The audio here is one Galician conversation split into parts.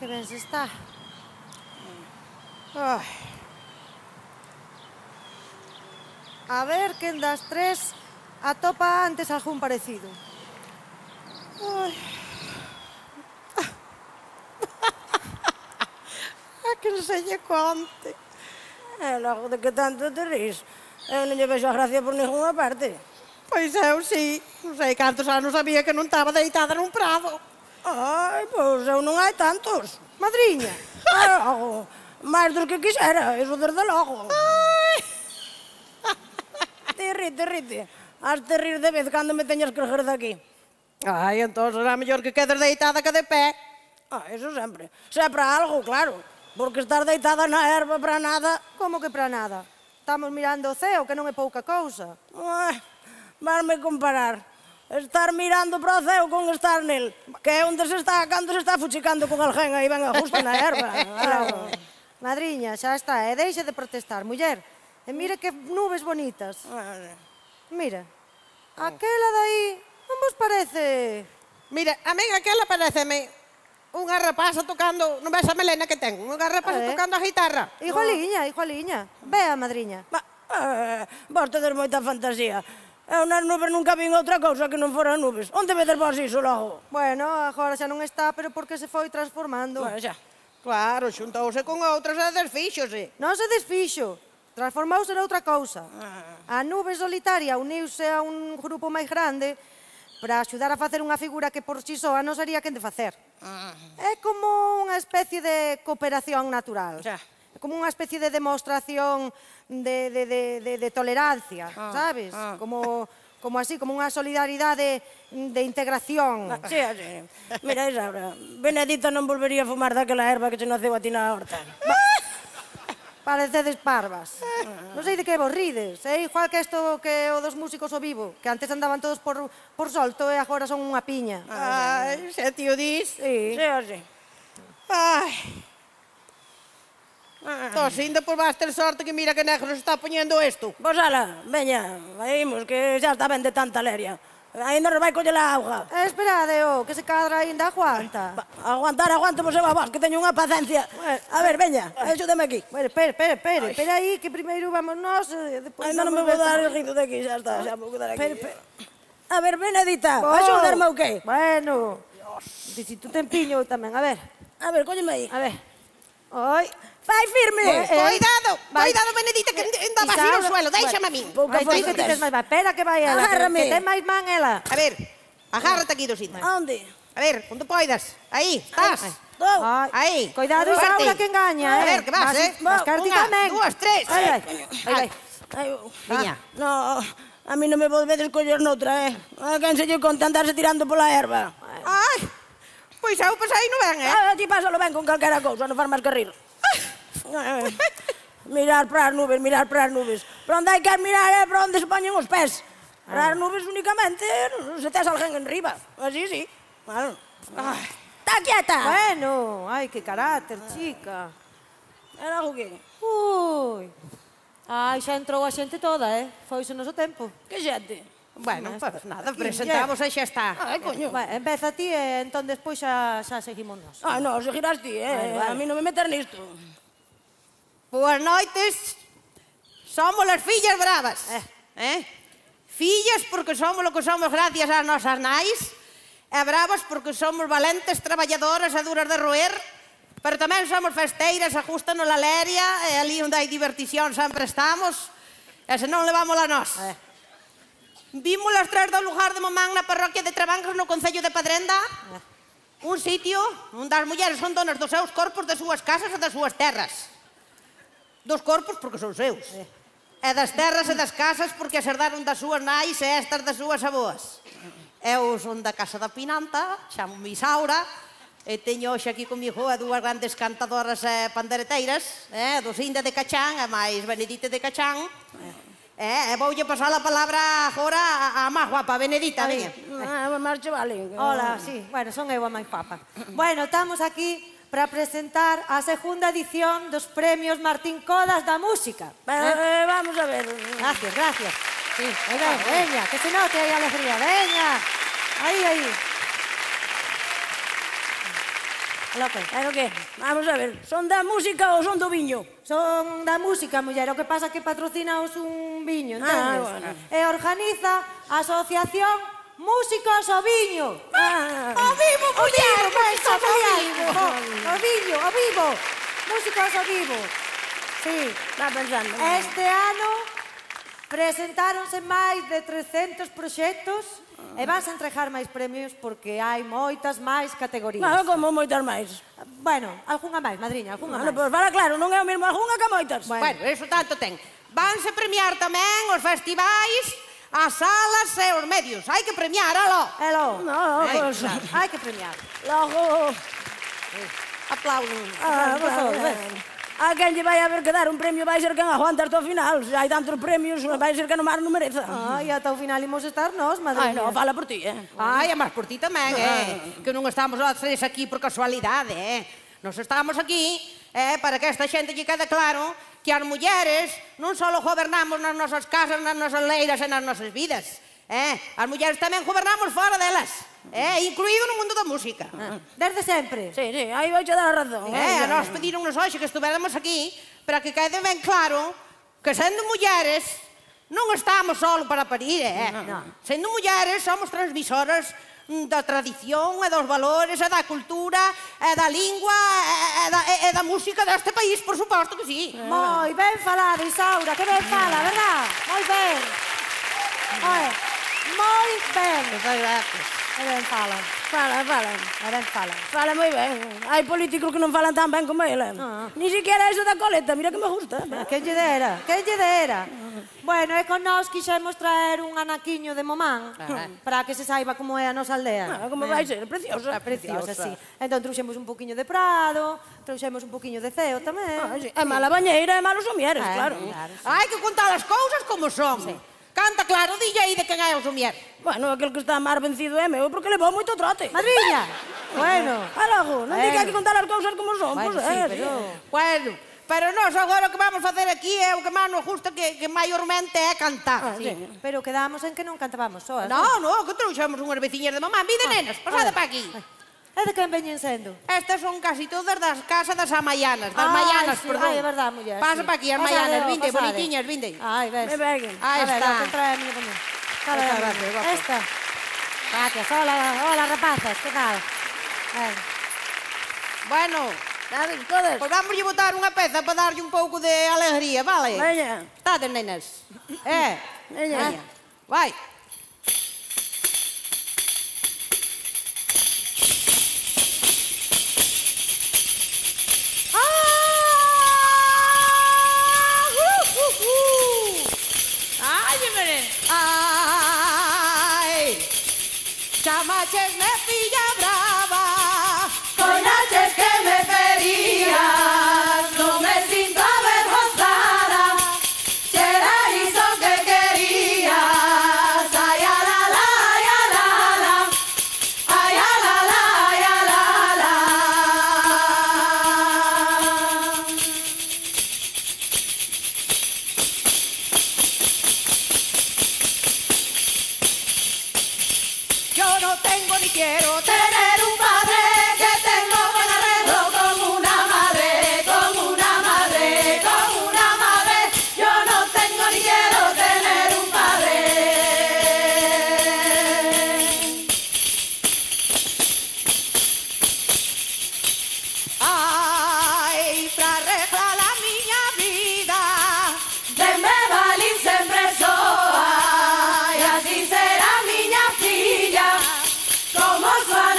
Que ben se está. A ver, quen das tres atopa antes algún parecido. A que se lle conte. Logo de que tanto te rís. Eu non lle vexo a gracia por ninguna parte. Pois eu sí. Non sei cantos anos sabía que non estaba deitada nun prado. Ai, pois eu non hai tantos. Madriña! Logo, máis dos que quixera, iso desde logo. Rite. Has de rir de vez cando me teñas que erguer daqui. Ai, entón será mellor que quedes deitada que de pé. Iso sempre. Se é para algo, claro. Porque estar deitada na erva para nada... Como que para nada? Estamos mirando o ceo, que non é pouca cousa. Vasme comparar. Estar mirando para o ceo con estar nel. Que é onde se está cando se está fuchicando con alguén aí ben a justo na erva. Madriña, xa está, e deixe de protestar, muller. E mire que nubes bonitas. Mira, aquela dai non vos parece... Mira, a min aquela pareceme unha rapaza tocando, non ves a melena que ten? Unha rapaza tocando a guitarra. Igualiña. Vea, madriña. Vos tedes moita fantasía. Eu nas nubes nunca vin outra cousa que non foran nubes. Onde vedes vos iso logo? Bueno, agora xa non está, pero porque se foi transformando. Xa. Claro, xuntouse con outras e desfíxose. Non se desfixo, transformouse noutra cousa. A nube solitaria uniuse a un grupo máis grande para axudar a facer unha figura que por si soa non sería quen de facer. É como unha especie de cooperación natural. É como unha especie de demostración de tolerancia, sabes? Como así, como unha solidaridade de integración. Sí. Mira, Isaura, Benedita non volvería a fumar daquela erva que se naceu a ti na horta. Parecedes parvas. Non sei de que vos rides. É igual que isto que o dos músicos ao vivo, que antes andaban todos por solto e agora son unha piña. Ai, se ti o dis. Sí. Ai. Tosindo por vas ter sorte que mira que negro se está poñendo isto. Vos ala, veña, vaimos, que xa está ben de tanta leria. Ainda nos vai coller a auga. Esperade, que se cadra ainda aguanta. Aguantar, vos eu a vos, que teño unha paciencia. A ver, veña, axúdame aquí. Espera aí, que primeiro vamos nós, depois... Ainda non me vou dar el grito de aquí, xa está, xa vou quedar aquí. A ver, Benedita, axúdarme o qué? Bueno, necesito tempiño tamén, a ver. A ver, cólleme aí. A ver. Oi. Fai firme! Cuidado, Benedita, que ainda vas ir ao suelo, deixame a min. Ai, ti que tes máis, espera que vai ela, que ten máis man ela. A ver, agárrate aquí, Dosinda. A onde? A ver, onde poidas. Aí, estás. Aí. Cuidado, Isaura, que engaña, A ver, que vas, Vas caer ti tamén. 2, 3. Ai. Viña. No, a mí non me volvedes coller noutra, A quen se lle conta andarse tirando pola erva. Ai, pois eu pasei no ben, Ti pásalo ben con calquera cousa, non faz máis que rir. Mirar para as nubes. Para onde hai que mirar é para onde se poñen os pés. Para as nubes únicamente, se tes alguén en riba. Así, sí. Claro. Está quieta! Bueno, ai, que carácter, chica. Era o que? Ui. Ai, xa entrou a xente toda, Foise o noso tempo. Que xente? Bueno, pues nada, presentamos e xa está. Ai, coño. Empeza ti e entón despois xa seguimos nós. Non, seguirás ti, A mí non me meter nisto. Boas noites. Somos as fillas bravas. Fillas porque somos o que somos gracias ás nosas nais. E bravas porque somos valentes, traballadoras e duras de roer. Pero tamén somos festeiras, ajustanos a leria. E ali onde hai diversión sempre estamos. E se non levamos a nós. Vimos as tres do lugar de Mamán na parroquia de Trabancos no concello de Padrenda. Un sitio onde as mulleres son donas dos seus corpos, das súas casas e das súas terras. Dos corpos porque son seus. E das terras e das casas porque as herdaron das súas nais e estas das súas aboas. Eu son da Casa da Pinanta, chamo-me Isaura, e teño hoxe aquí comigo a dúas grandes cantadoras e pandereteiras, Dosinda de Cachán e máis Benedita de Cachán. E voulle pasar a palabra agora a máis guapa, Benedita, veña. Marche, vale. Hola, sí, bueno, son eu a máis papa. Bueno, estamos aquí para presentar a segunda edición dos premios Martín Codas da música. Vamos a ver. Gracias. Sí, veña, que se note aí a alegría, veña. Aí. Pero que? Vamos a ver, son da música ou son do viño? Son da música, muller, o que pasa que patrocinaos un viño, entendes? Bueno. E organiza a Asociación Músicos ao Viño. Ao vivo, muller! Ao viño, ao vivo. Músicos ao vivo. Sí. Está pensando. Este ano presentáronse máis de 300 proxectos e vas a entregar máis premios porque hai moitas máis categorías. Bueno, como moitas máis. Bueno, algunha máis, madriña, algunha Bueno, máis. pois fala claro, non é o mesmo algunha que moitas. Bueno, eso tanto ten. Vanse premiar tamén os festivais, as salas e os medios. Hai que premiar, alo. Elo. No, pois... Hai que premiar. Logo... Aplauden. A quen lle vai haber que dar un premio vai ser quen aguanta hasta o final. Se hai tantos premios, vai ser que non non mereza. Ai, ata o final imos estar nós, madriña. Ai, non, fala por ti, Ai, e máis por ti tamén, Que non estamos os tres aquí por casualidade, Nos estamos aquí, para que esta xente lle quede claro que as mulleres non só gobernamos nas nosas casas, nas nosas leiras e nas nosas vidas. As mulleres tamén gobernamos fora delas, incluído no mundo da música. Desde sempre. Sí, aí vai che dar a razón. A nós pedíronnos hoxe que estuvéramos aquí para que quede ben claro que sendo mulleres non estamos só para parir, Sendo mulleres somos transmisoras da tradición e dos valores e da cultura e da lingua e da música deste país, por suposto que sí. Moi ben falado, Isaura, que ben fala, verdad? Moi ben. Oe, moi ben. Moitas gracias. Que ben fala. Fala. Que ben fala. Fala moi ben. Hai políticos que non falan tan ben como ele. Ni siquiera eso da coleta, mira que me gusta. Que lle dera, que lle dera. Bueno, e con nós quixemos traer un anaquiño de Momán para que se saiba como é a nosa aldea. Como vai ser? Preciosa. Preciosa, sí. Entón trouxemos un poquinho de Prado, trouxemos un poquinho de Ceo tamén. É mala bañeira e malos somieres, claro. Hai que contar as cousas como son. Canta claro, dille aí de quen é o somier. Bueno, aquel que está máis vencido é meu, porque levou moito trote. Madriña. Bueno. Logo, non diga que contar as cousas como son. Bueno, Pois sí, é, pero... Bueno, pero nós agora o que vamos facer aquí é o que máis nos gusta que maiormente é cantar. Pero quedamos en que non cantábamos soas. No, que trouxemos unhas veciñas de mamá. Vide, nenas, pasade pa aquí. E de quen veñen sendo? Estas son casi todas das casas das amaianas, das maianas, sí. perdón. Ai, é verdad, muller. Pasa pa aquí, as maianas, vinde, bonitiñas, vinde. Ai, ves. Me peguen. Aí A ver, está. a que trae a miña tamén. Gracias, guapa. Esta. Gracias. Hola, rapazas, que tal? Bueno, Todas. pois vamos lle botar unha peza para darlle un pouco de alegría, vale? Veña. Estades, nenas. Veña. Vai. Ai, chamaches me pilla brava, coñaches que me ferías, non me sinto avergonzada, será iso que querías, ai a la la, ai a la la, ai a la la, ai a la la. Yo no tengo ni quiero tener un padre que tengo buen arreglo con una madre, con una madre, con una madre. Yo no tengo ni quiero tener un padre. Ai, pra arreglar la miña vida, denme valín sempre soa, e así será miña filla, como soa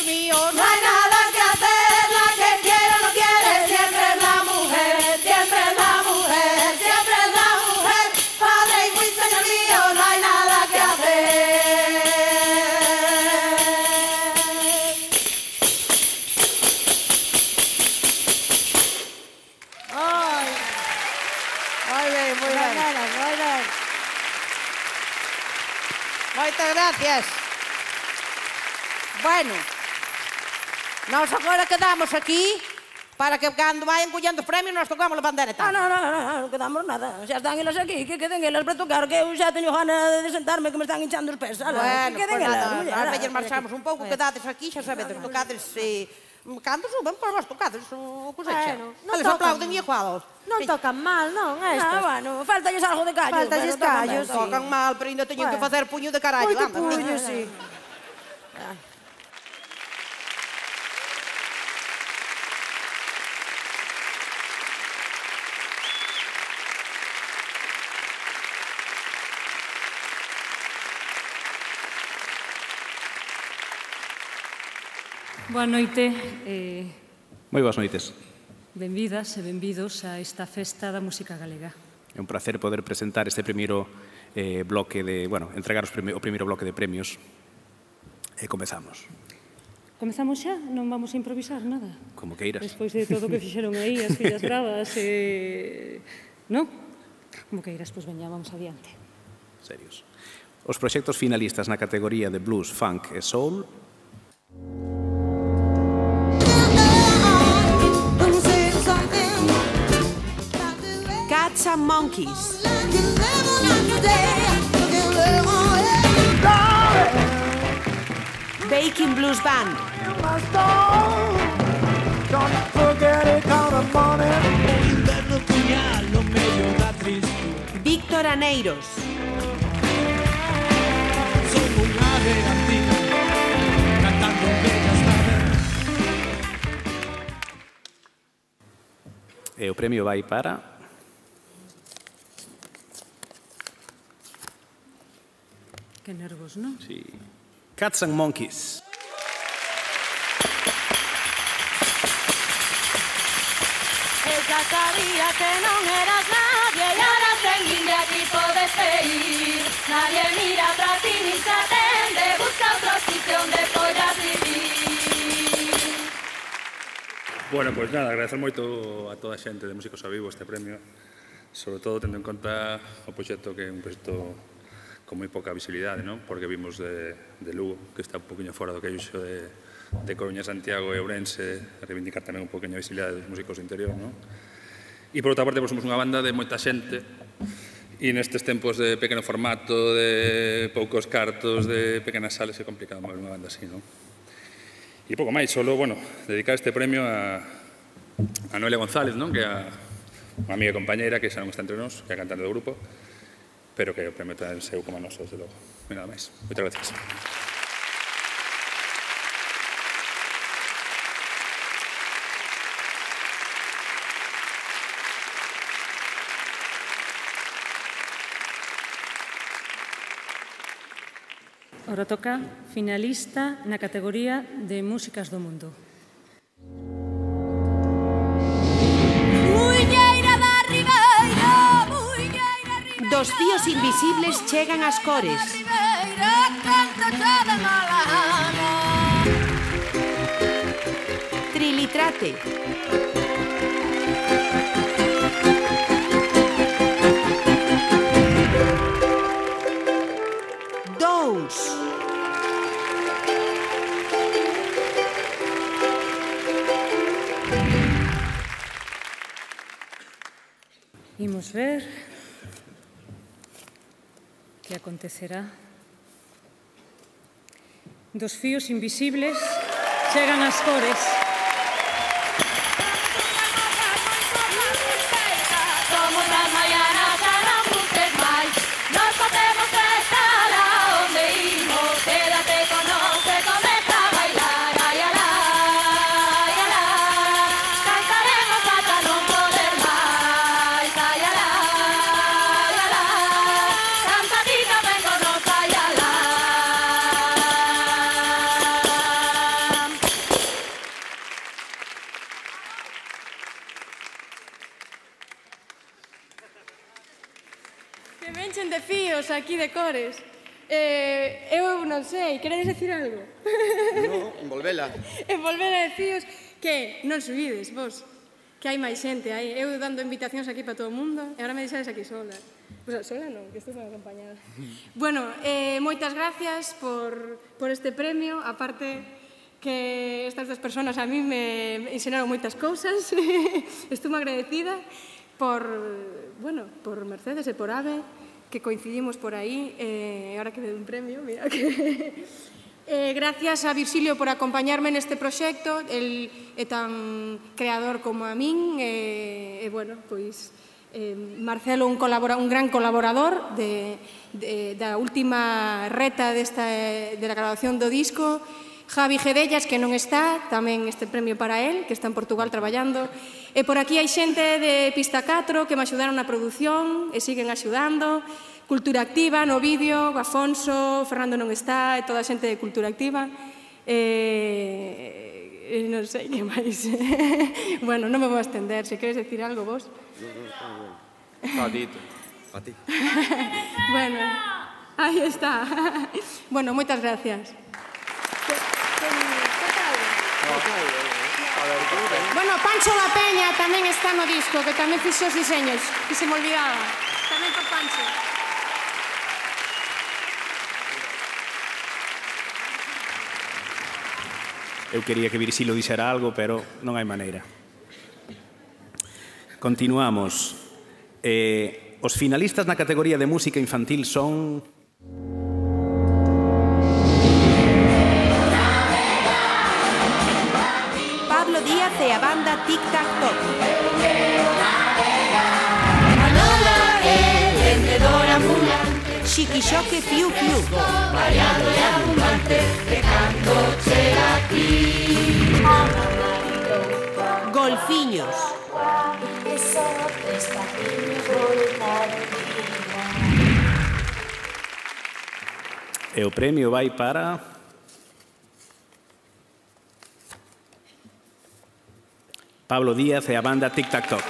señor mío, no hay nada que hacer, la que quiere no quiere, siempre es la mujer, siempre es la mujer, siempre es la mujer. Padre y muy señor mío, no hay nada que hacer. Muy bien, muy bien. Moi ben. Moitas gracias. Bueno, nós agora quedamos aquí para que cando vayan collendo os premios nos tocamos a bandeira e tal. Non quedamos nada. Xa están elas aquí, que queden elas para tocar, que eu xa teño gana de sentarme, que me están hinchando os pés. Bueno, que queden pues elas, nada, muller. nós mellor marchamos un pouco, quedades aquí, xa sabedes, tocades... Cando suben, pois vos tocades o cosecha. Bueno, non Eles tocan. aplauden igual. Non tocan mal, non, estas. Bueno, faltalles algo de callo. Faltalles pero tocan callos, ben, sí. Tocan mal, pero ainda teñen que Bueno. facer puño de carallo. Ui, que anda, puño, sí. Boa noite, Moi boas noites. benvidas e benvidos a esta festa da música galega. É un placer poder presentar este primeiro bloque de, bueno, entregar o primeiro bloque de premios. E comezamos. Comezamos xa? Non vamos a improvisar nada? Como queiras. Despois de todo o que fixeron aí, as fillas bravas, non? Como queiras, pois veña, vamos adiante. Serios. Os proxectos finalistas na categoría de blues, funk e soul Cats and Monkeys. Baking Blues Band. Víctor Aneiros. e o premio vai para... Que nervos, non? Sí. Cats and Monkeys. Ella sabía que no eras nadie y ahora seguir de aquí puedes ir. Nadie mira para ti ni se atende, busca otro sitio donde puedas vivir. Bueno, pois nada, agradecer moito a toda a xente de Músicos a Vivo este premio, sobre todo tendo en conta o proxecto que é un proxecto con moi pouca visibilidade, non? Porque vimos de Lugo, que está un poquinho fora do queixo de Coruña, Santiago e Ourense, reivindicar tamén un poquinho a visibilidade dos músicos do interior, non? E por outra parte, pois, somos unha banda de moita xente e nestes tempos de pequeno formato, de poucos cartos, de pequenas salas, é complicado mover unha banda así, non? E pouco máis, solo, bueno, dedicar este premio a Noelia González, non? Que é unha amiga e compañeira que xa non está entre nós, que é a cantante do grupo, pero que o premio tamén seu como a noso, desde logo. E nada máis. Moitas gracias. Ora toca finalista na categoría de músicas do mundo. Dos fíos invisibles chegan as cores. Trilitrate. Dous. Imos ver que acontecerá. Dos fíos invisibles chegan as cores. Somos las mañanas, ya no busques más. Nos podemos estar a donde íbamos. Quédate con nosotros, comienza a bailar. Ay, alá, ay, alá. Cantaremos hasta no poder más. Ay, alá, ay, alá. Cantadita, ven con nosotros, ay, alá. enchen de fíos aquí de cores. Eu non sei, queredes decir algo? No, envolvela. Envolvela de fíos que non subides, vos, que hai máis xente aí. Eu dando invitacións aquí para todo o mundo e agora me deixades aquí sola. Pois sola non, que estou ben acompañada. Bueno, moitas gracias por este premio, aparte que estas dos personas a mí me ensinaron moitas cousas. Estou agradecida por Mercedes e por Ave, que coincidimos por aí, ahora que me dou un premio, mira que... Gracias a Virxilio por acompañarme neste proxecto, el é tan creador como a min, e, bueno, pois, Marcelo, un gran colaborador da última reta da grabación do disco, Javi Gedellas, que non está, tamén este premio para él, que está en Portugal traballando, e por aquí hai xente de Pista 4 que me axudaron na produción e siguen axudando, Cultura Activa no vídeo, Afonso, Fernando non está, e toda a xente de Cultura Activa, non sei que máis. Bueno, non me vou a estender, se queres decir algo vos. Está dito, a ti. Bueno, aí está. Bueno, moitas gracias. Bueno, Pancho La Peña tamén está no disco, que tamén fixo os diseños, que se me olvidaba. Tamén por Pancho. Eu quería que Virxilio dixera algo, pero non hai maneira. Continuamos. Os finalistas na categoría de música infantil son... Pablo Díaz e a banda Tic Tac Toc. Manola é vendedora ambulante, Xiquixoque Fiu Fiu. variado e abundante, de canto chega aquí. Golfiños. Que só tres patiños voltar vida. E o premio vai para... Pablo Díaz e a banda Tic Tac Toc.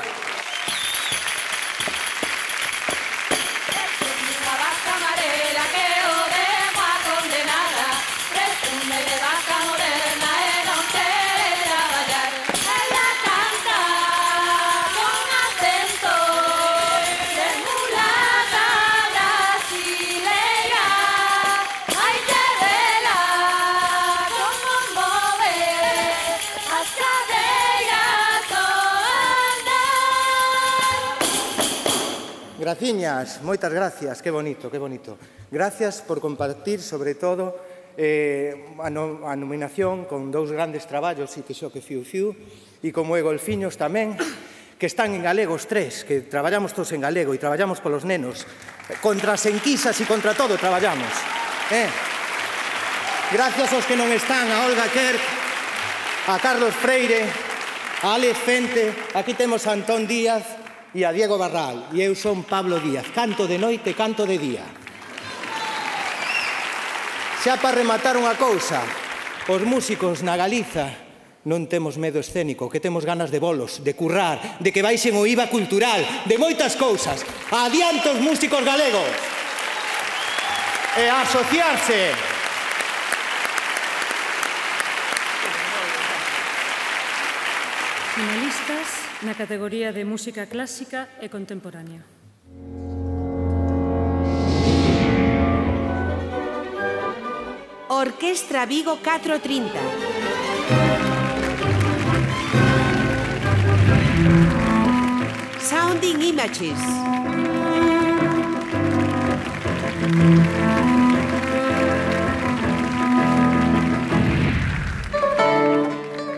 Una vaca amarela que o demo a condenada, presume de vaca moderna e non quere traballar. Ela canta con acento de mulata brasileira. Hai que vela como move as cadeiras ao andar. Graciñas, moitas gracias, que bonito, que bonito. Gracias por compartir, sobre todo, a nominación con dous grandes traballos, Xiquixoque Fiu Fiu, e como é Golfiños tamén, que están en galego os tres, que traballamos todos en galego e traballamos polos nenos. Contra as enquisas e contra todo traballamos. Gracias aos que non están, a Olga Kerk, a Carlos Freire, a Alex Fente, aquí temos a Antón Díaz, e a Diego Barral, e eu son Pablo Díaz, canto de noite, canto de día. Xa para rematar unha cousa, os músicos na Galiza non temos medo escénico, que temos ganas de bolos, de currar, de que baixen o IVA cultural, de moitas cousas. Adiante os músicos galegos! E a asociarse! Finalistas na categoría de música clásica e contemporánea. Orquestra Vigo 430. Sounding Images.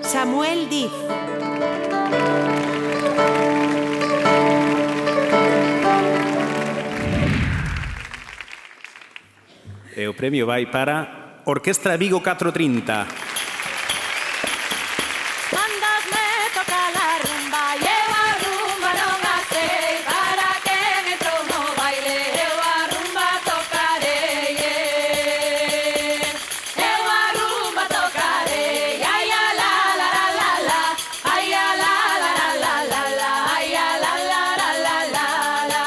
Samuel Diz. E o premio vai para Orquestra Vigo 430. Mandasme tocar la rumba, e eu a rumba non a sei, para que me entrou no baile, eu a rumba tocarei. Eu a rumba tocarei, ai a la la la la la, ai a la la la la la la, ai a la la la la la la.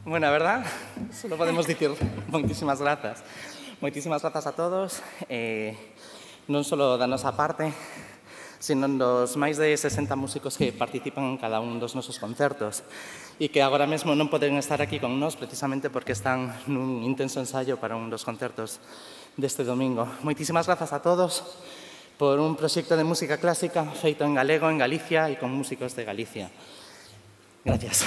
Bueno, a verdad, solo podemos dicir moitísimas grazas. Moitísimas grazas a todos, non só da nosa parte, sino dos máis de 60 músicos que participan en cada un dos nosos concertos e que agora mesmo non poden estar aquí con nós precisamente porque están nun intenso ensaio para un dos concertos deste domingo. Moitísimas grazas a todos por un proxecto de música clásica feito en galego, en Galicia e con músicos de Galicia. Gracias.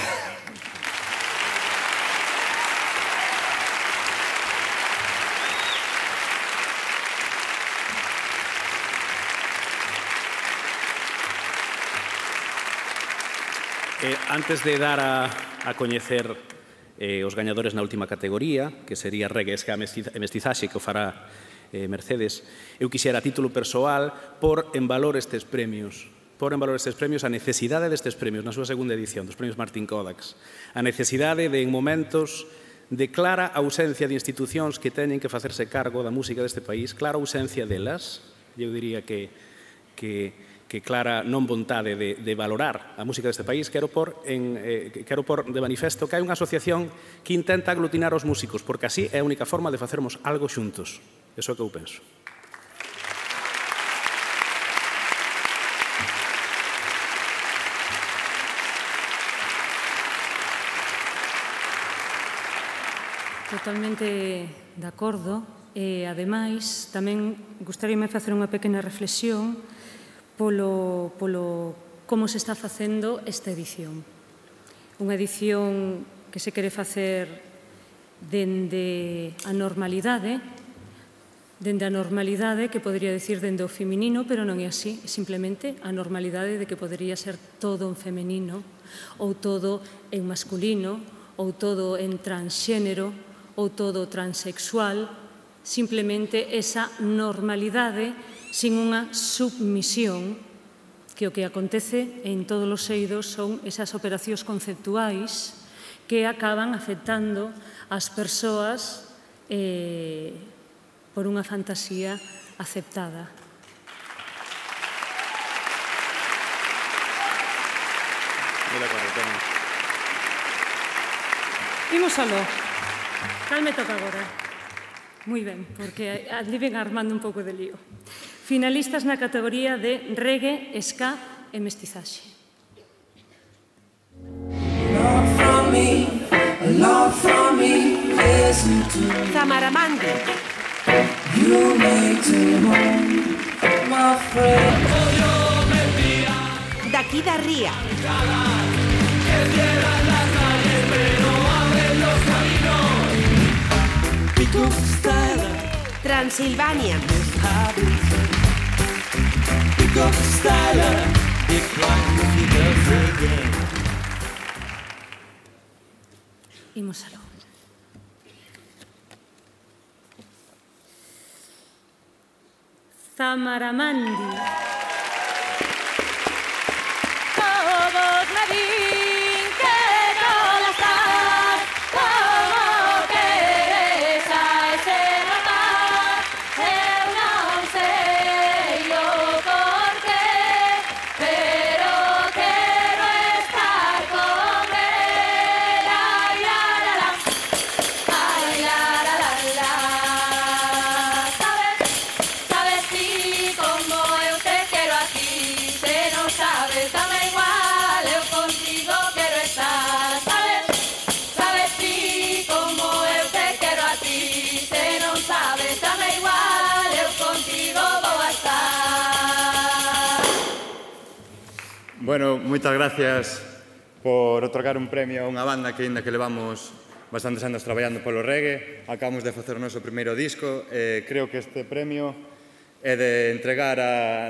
Antes de dar a coñecer os gañadores na última categoría, que sería Reggae, Ska e Mestizaxe, que o fará Mercedes, eu quixera a título persoal por en valor estes premios, a necesidade destes premios na súa segunda edición, dos premios Martín Kodax, a necesidade de, en momentos de clara ausencia de institucións que teñen que facerse cargo da música deste país, clara ausencia delas, eu diría que clara non vontade de valorar a música deste país, quero por de manifesto que hai unha asociación que intenta aglutinar os músicos, porque así é a única forma de facermos algo xuntos. Eso é o que eu penso. Totalmente de acordo. E, ademais, tamén gustaríame facer unha pequena reflexión polo como se está facendo esta edición. Unha edición que se quere facer dende a normalidade, que podería dicir dende o feminino, pero non é así, simplemente a normalidade de que podería ser todo en femenino, ou todo en masculino, ou todo en transxénero, ou todo transexual, simplemente esa normalidade sin unha submisión, que o que acontece en todos os eidos son esas operacións conceptuais que acaban afectando as persoas por unha fantasía aceptada. Imos aló. Cal me toca agora? Moi ben, porque ali ven armando un pouco de lío. Finalistas na categoría de Reggae, Ska e Mestizaxe. Zamaramandi. D'aquí da Ría. Transilvania. Imos aló. Zamaramandi. Todos me din que no la estás, como queres a ese rapaz. Eu non sei o porqué, pero quero estar con él. Ai, la, la, la. Ai, la, la, la, la. Sabes ti como eu te quero a ti, se non sabes, dame igual, eu contigo quero estar. Sabes ti como eu te quero a ti, se non sabes, dame igual, eu contigo vou a estar. Bueno, moitas gracias por otorgar un premio a unha banda que ainda que levamos bastantes anos traballando polo reggae. Acabamos de facer o noso primeiro disco e creo que este premio é de entregar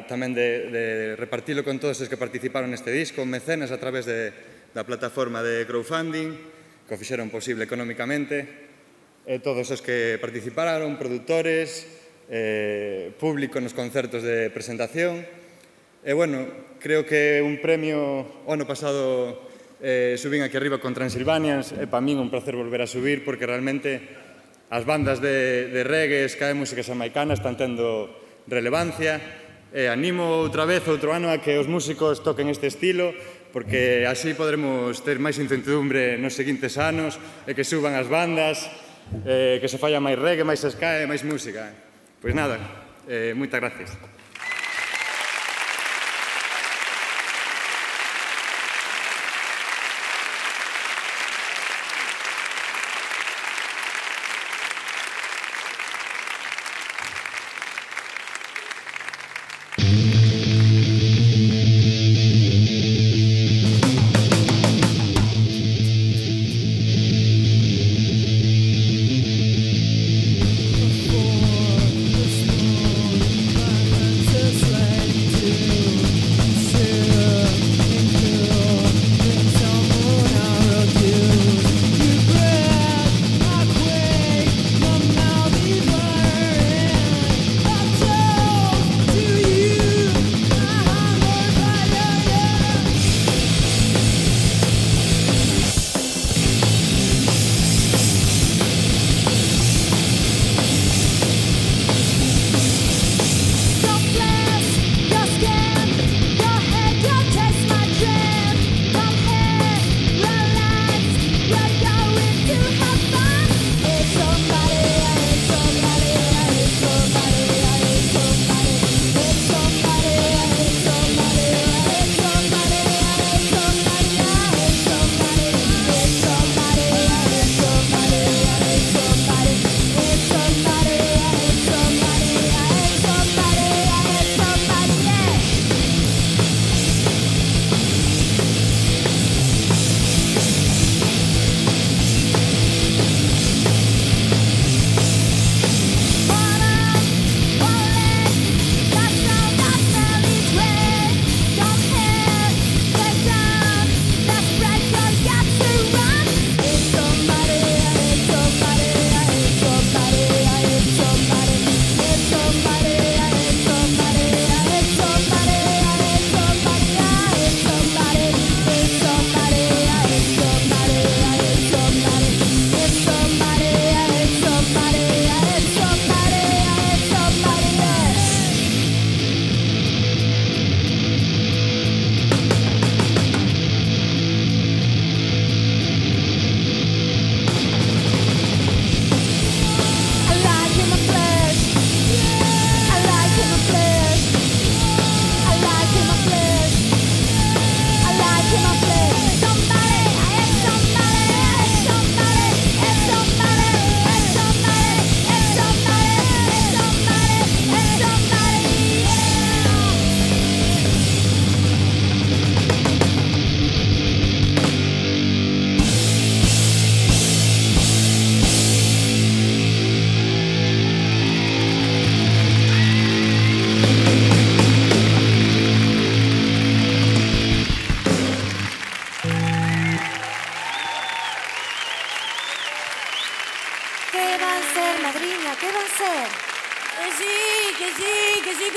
tamén de repartilo con todos os que participaron neste disco, mecenas a través da plataforma de crowdfunding que o fixeron posible económicamente, e todos os que participaron, produtores, público nos concertos de presentación. E, bueno, creo que un premio, o ano pasado subín aquí arriba con Transilvanians, e para min un placer volver a subir, porque realmente as bandas de reggae, ska e música xamaicana están tendo relevancia, e animo outra vez outro ano a que os músicos toquen este estilo, porque así poderemos ter máis incertidumbre nos seguintes anos e que suban as bandas, que se falla máis reggae, máis ska e máis música. Pois nada, moitas gracias.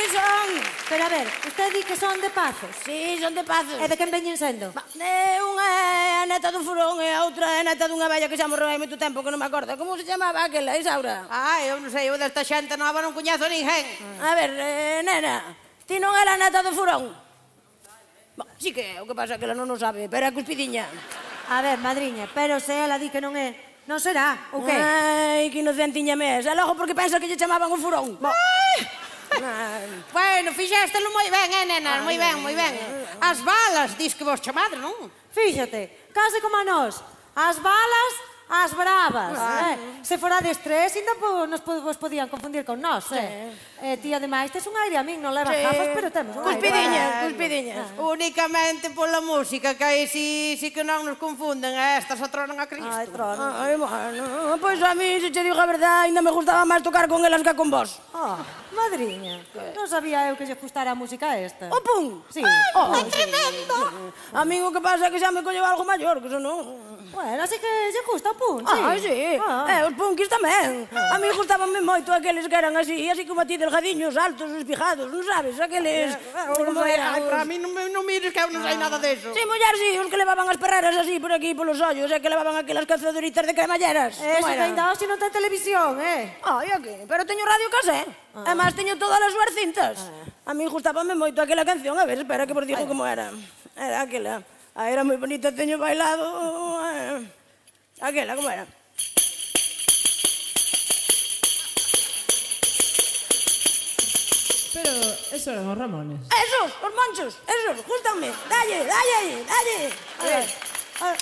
que son. Pero a ver, usted di que son de Pazos. Sí, son de Pazos. E de quen veñen sendo? Unha é a neta dun furón e a outra é a neta dunha vella que xa morreu hai moito tempo que non me acordo. Como se chamaba aquela, Isaura? Eu non sei, eu desta xente nova non coñezo ninguén. A ver, nena, ti non era a neta do furón? Sí que é, o que pasa que ela non o sabe, pero é cuspidiña. A ver, madriña, pero se ela di que non é, non será, ou que? Ai, que inocentiña me és. E logo porque pensa que lle chamaban o furón. Bueno, fixéstelo moi ben, nena, moi ben, moi ben. As balas, dis que vos chamades, non? Fíxate, case como a nós. As balas, as bravas. Se forades tres, ainda vos podían confundir con nós. Ti, ademais, tes un aire a min, non levas gafas, pero temos un aire. Cuspidiñas, cuspidiñas. Únicamente pola música, que aí sí que non nos confunden. Estas atronan a Cristo. Ai, trono. Ai, bueno, pois a mí, se che digo a verdade, ainda me gustaba máis tocar con elas que con vos. Madriña, non sabía eu que lle gustara a música esta. O punk? Sí. É tremendo. A mí o que pasa é que xa me colleu algo maior, que eso non. Bueno, así que lle gusta o punk, sí. Sí. Os punkis tamén. A mí gustabanme moito aqueles que eran así como a ti, delgadiños, altos, espijados, non sabes? Aqueles... Para mí non mires que eu non sei nada deso. Sí, mullar, sí, os que levaban as perreras así por aquí, polos ollos, e que levaban aquelas cazadoritas de cremalleras. Eso que ainda hoxe non ten televisión, Ai, aquí, pero teño radio casé. E máis teño todas as súas cintas. A mí gustábame moito aquela canción, a ver, espera que vos digo como era. Era aquela... Era moi bonita, teño bailado... Aquela, como era? Pero eso eran os Ramones. Esos, os Monchos, esos, gústanme. Dalle, dalle aí, dalle. A ver, a ver.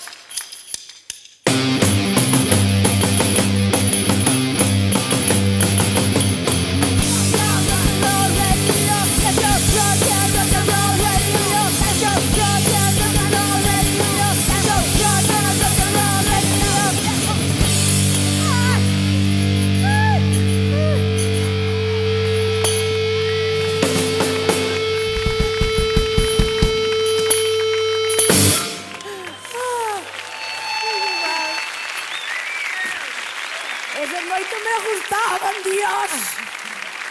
Eses moito me gustaban, Dios.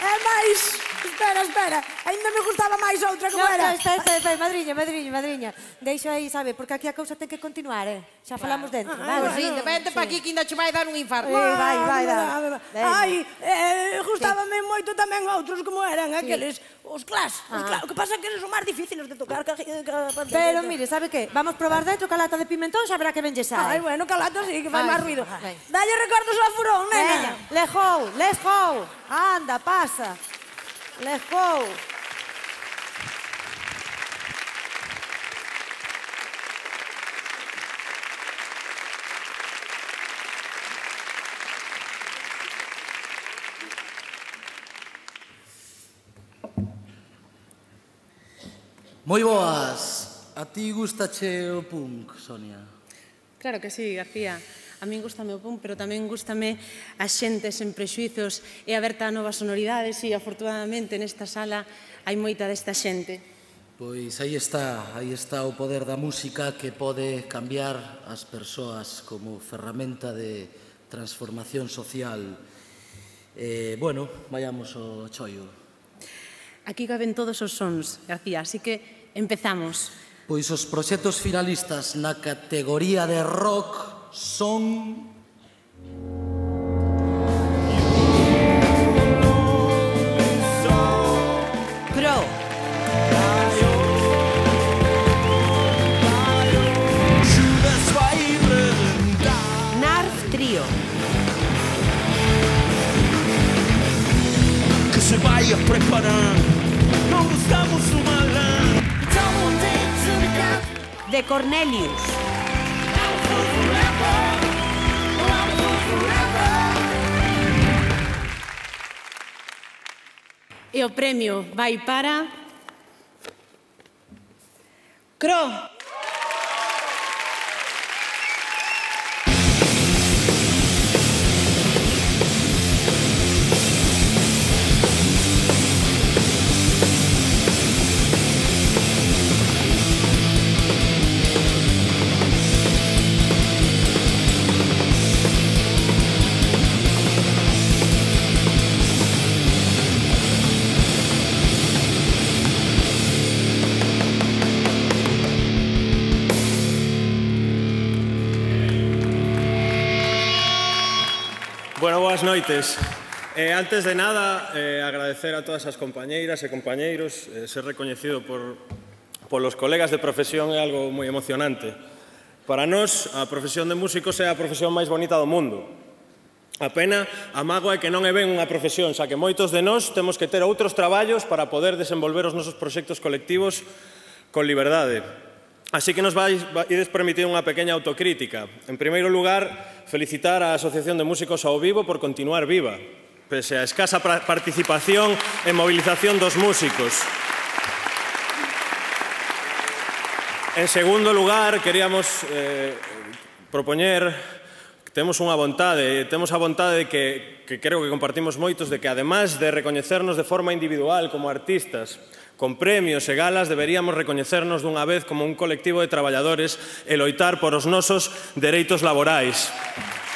É máis... Espera, ainda me gustaba máis outra, como era? Espera, madriña. Deixo aí, sabe, porque aquí a cousa ten que continuar, xa falamos dentro. Pois sí, vente pa aquí que ainda che vai dar un infarto. Vai. Ai, gustábame moito tamén outros, como eran aqueles, os Clash. O que pasa é que eles son máis difíciles de tocar. Pero, mire, sabe que? Vamos probar dentro calata de pimentón, xa verá que ben lle sai. Ai, bueno, calata sí, que fai máis ruido. Dalle recordos ao furón, nena. Let's go. Anda, pasa. Let's go. Moi boas. A ti gustache o punk, Sonia? Claro que sí, García. A min gustame o punk, pero tamén gustame a xente sen prexuizos e aberta a novas sonoridades e, afortunadamente, nesta sala hai moita desta xente. Pois aí está o poder da música que pode cambiar as persoas como ferramenta de transformación social. Bueno, vayamos ao chollo. Aquí caben todos os sons, García, así que empezamos. Pois os proxectos finalistas na categoría de rock son... Crow. Narf Trío. Que se vaya preparando, non gustamos o malán. De Cornelius. E o premio vai para... Crow. Bueno, boas noites. Antes de nada, agradecer a todas as compañeiras e compañeiros. Ser recoñecido polos colegas de profesión é algo moi emocionante. Para nós, a profesión de músicos é a profesión máis bonita do mundo. A pena, a mágoa é que non é ben unha profesión, xa que moitos de nós temos que ter outros traballos para poder desenvolver os nosos proxectos colectivos con liberdade. Así que nos ides permitir unha pequena autocrítica. En primeiro lugar, felicitar a Asociación de Músicos ao Vivo por continuar viva, pese a escasa participación e movilización dos músicos. En segundo lugar, queríamos propoñer que temos unha vontade, temos a vontade que creo que compartimos moitos, de que ademais de recoñecernos de forma individual como artistas, con premios e galas, deberíamos recoñecernos dunha vez como un colectivo de traballadores e loitar por os nosos dereitos laborais.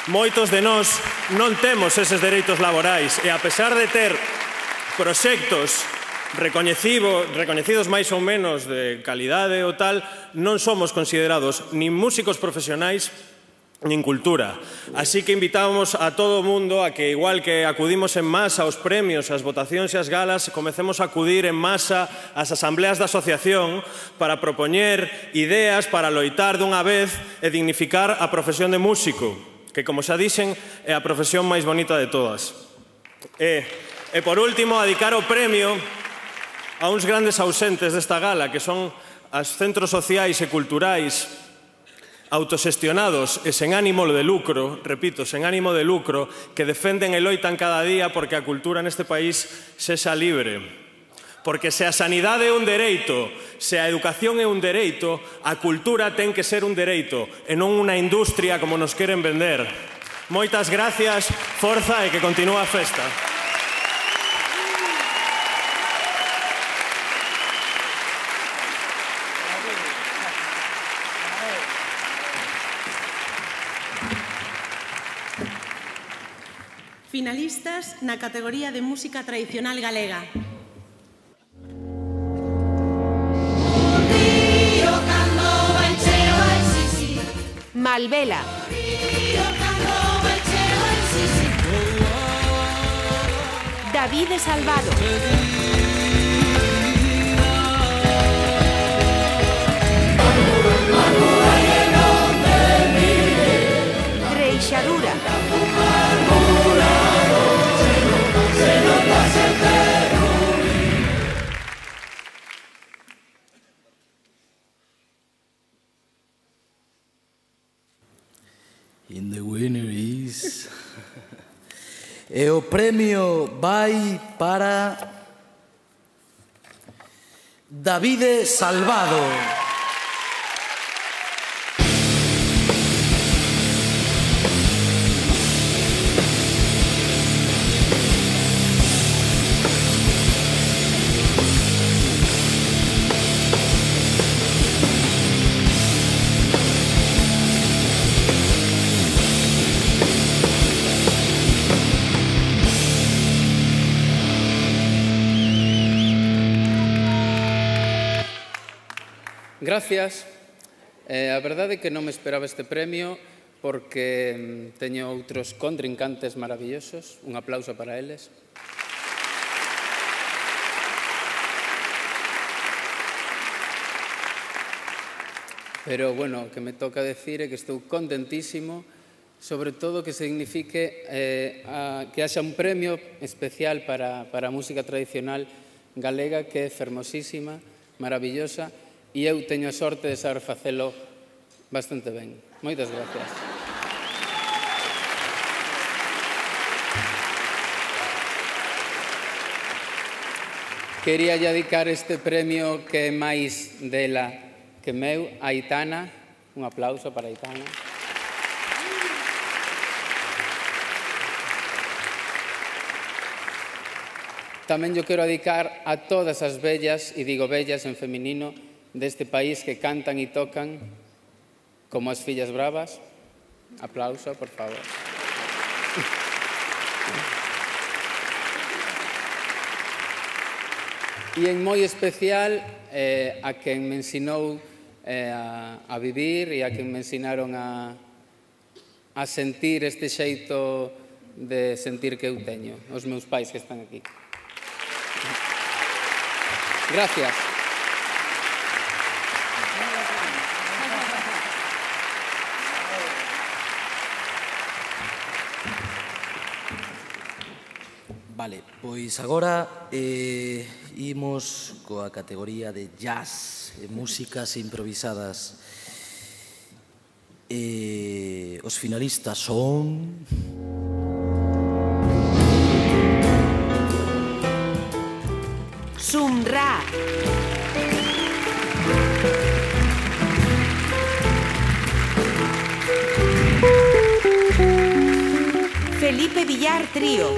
Moitos de nós non temos eses dereitos laborais e, a pesar de ter proxectos recoñecidos máis ou menos de calidade ou tal, non somos considerados nin músicos profesionais nin cultura. Así que invitamos a todo o mundo a que, igual que acudimos en masa aos premios, ás votacións e ás galas, comecemos a acudir en masa ás asambleas da asociación para propoñer ideas para loitar dunha vez e dignificar a profesión de músico, que, como xa dixen, é a profesión máis bonita de todas. E por último, dedicar o premio a uns grandes ausentes desta gala, que son os centros sociais e culturais autoxestionados e sen ánimo de lucro, repito, sen ánimo de lucro, que defenden e loitan cada día porque a cultura neste país sexa libre. Porque se a sanidade é un dereito, se a educación é un dereito, a cultura ten que ser un dereito e non unha industria como nos queren vender. Moitas gracias, forza e que continúe a festa. Finalistas na categoría de música tradicional galega. Malvela. David Salvado. Reixadura. And the winner is... E o premio vai para... David Salvado. Gracias. A verdade é que non me esperaba este premio porque teño outros contrincantes maravillosos. Un aplauso para eles. Pero, bueno, o que me toca decir é que estou contentísimo, sobre todo que signifique que haxa un premio especial para a música tradicional galega, que é fermosísima, maravillosa, e eu teño a sorte de saber facelo bastante ben. Moitas gracias. Quería dedicar este premio que é máis dela que meu, a Aitana. Un aplauso para Aitana. Tamén yo quero dedicar a todas as vellas, e digo vellas en feminino, deste país que cantan e tocan como as fillas bravas. Aplauso, por favor. E en moi especial a quen me ensinou a vivir e a quen me ensinaron a sentir este xeito de sentir que eu teño, os meus pais que están aquí. Gracias. Vale, pois agora imos coa categoría de jazz e músicas improvisadas. Os finalistas son... Sumra. Felipe Villar Trío.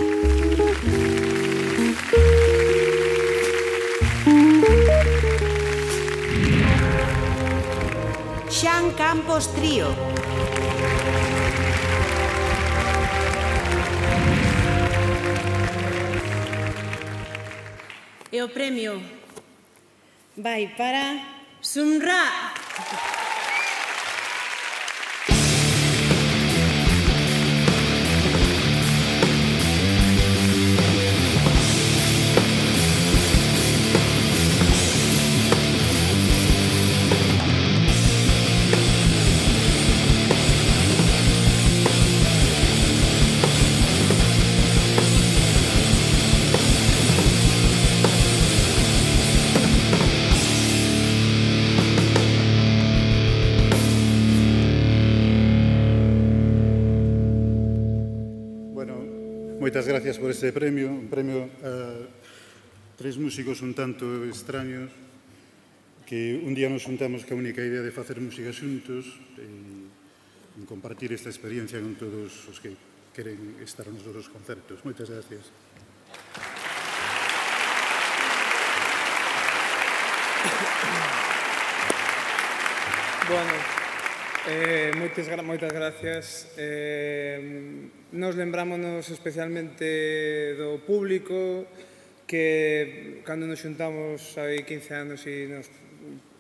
Xan Campos Trío. E o premio vai para Sumra. Moitas gracias por este premio, un premio a tres músicos un tanto extraños que un día nos juntamos ca única idea de facer música xuntos e compartir esta experiencia con todos os que queren estar nos dos concertos. Moitas gracias. Bueno, moitas gracias. Nos lembrámonos especialmente do público que cando nos xuntamos hai 15 anos e nos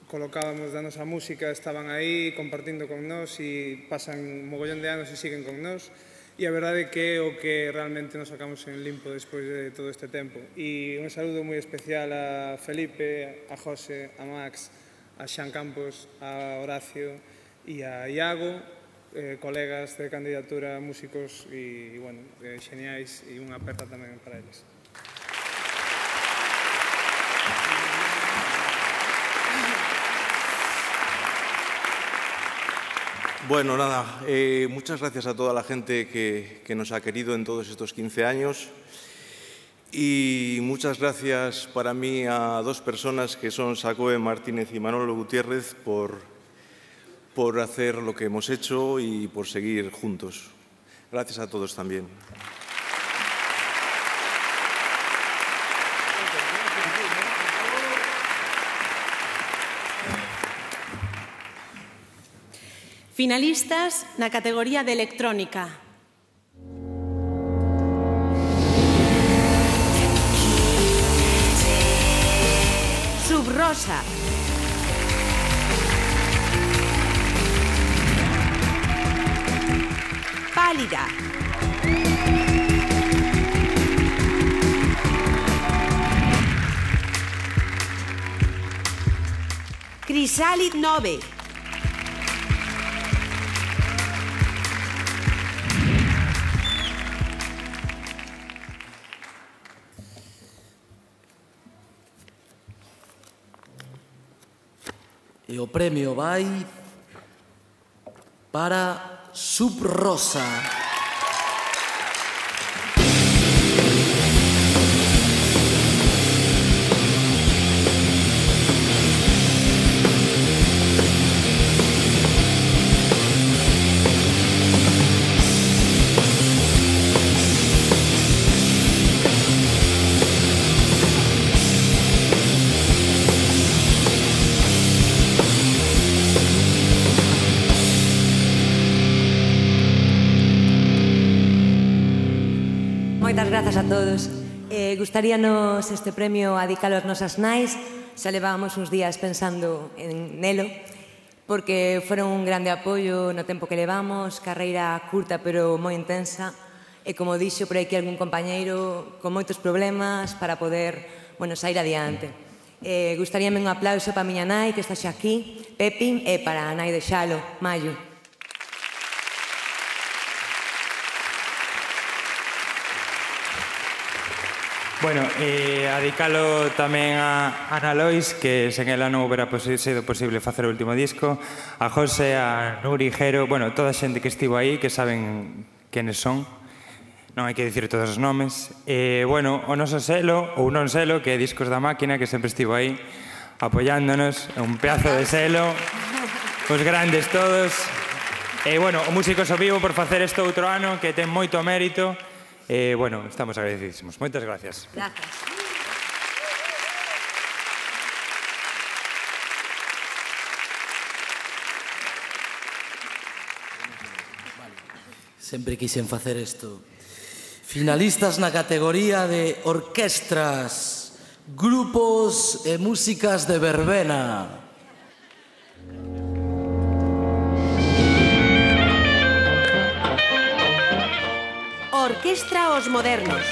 colocábamos da nosa música, estaban aí compartindo con nós e pasan un mogollón de anos e siguen con nós. E a verdade que é o que realmente nos sacamos en limpo despois de todo este tempo. E un saludo moi especial a Felipe, a José, a Max, a Xan Campos, a Horacio e a Iago, colegas de candidatura, músicos e, bueno, xeniais, e unha aperta tamén para eles. Bueno, nada, muchas gracias a toda la gente que nos ha querido en todos estos 15 años y muchas gracias para mí a dos personas que son Sacoe Martínez y Manolo Gutiérrez por hacer lo que hemos hecho y por seguir juntos. Gracias a todos también. Finalistas na categoría de electrónica. Subrosa. Pálida. Crisálid 9. E o premio vai para Subrosa. Moitas grazas a todos. Gustaríanos este premio adicalo aos nosas nais. Xa levábamos uns días pensando en nelo, porque foron un grande apoio no tempo que levamos, carreira curta pero moi intensa, e como dixo por aquí algún compañeiro, con moitos problemas para poder, sair adiante. Gustaríame un aplauso para a miña nai, que está xa aquí, Pepi, e para a nai de Xalo, Mayu. Bueno, adicalo tamén a Ana Lois, que sen ela non houbera sido posible facer o último disco, a José, a Nuri, Jero, toda a xente que estivo aí, que saben quenes son, non hai que dicir todos os nomes, o noso selo, ou non selo, que é Discos da Máquina, que sempre estivo aí, apoiándonos, un pedazo de selo, os grandes todos, o Músicos ao Vivo por facer isto outro ano, que ten moito mérito. Estamos agradecidísimos. Moitas gracias. Gracias. Sempre quixen facer isto. Finalistas na categoría de orquestras, grupos e músicas de verbena. Orquestra Os Modernos.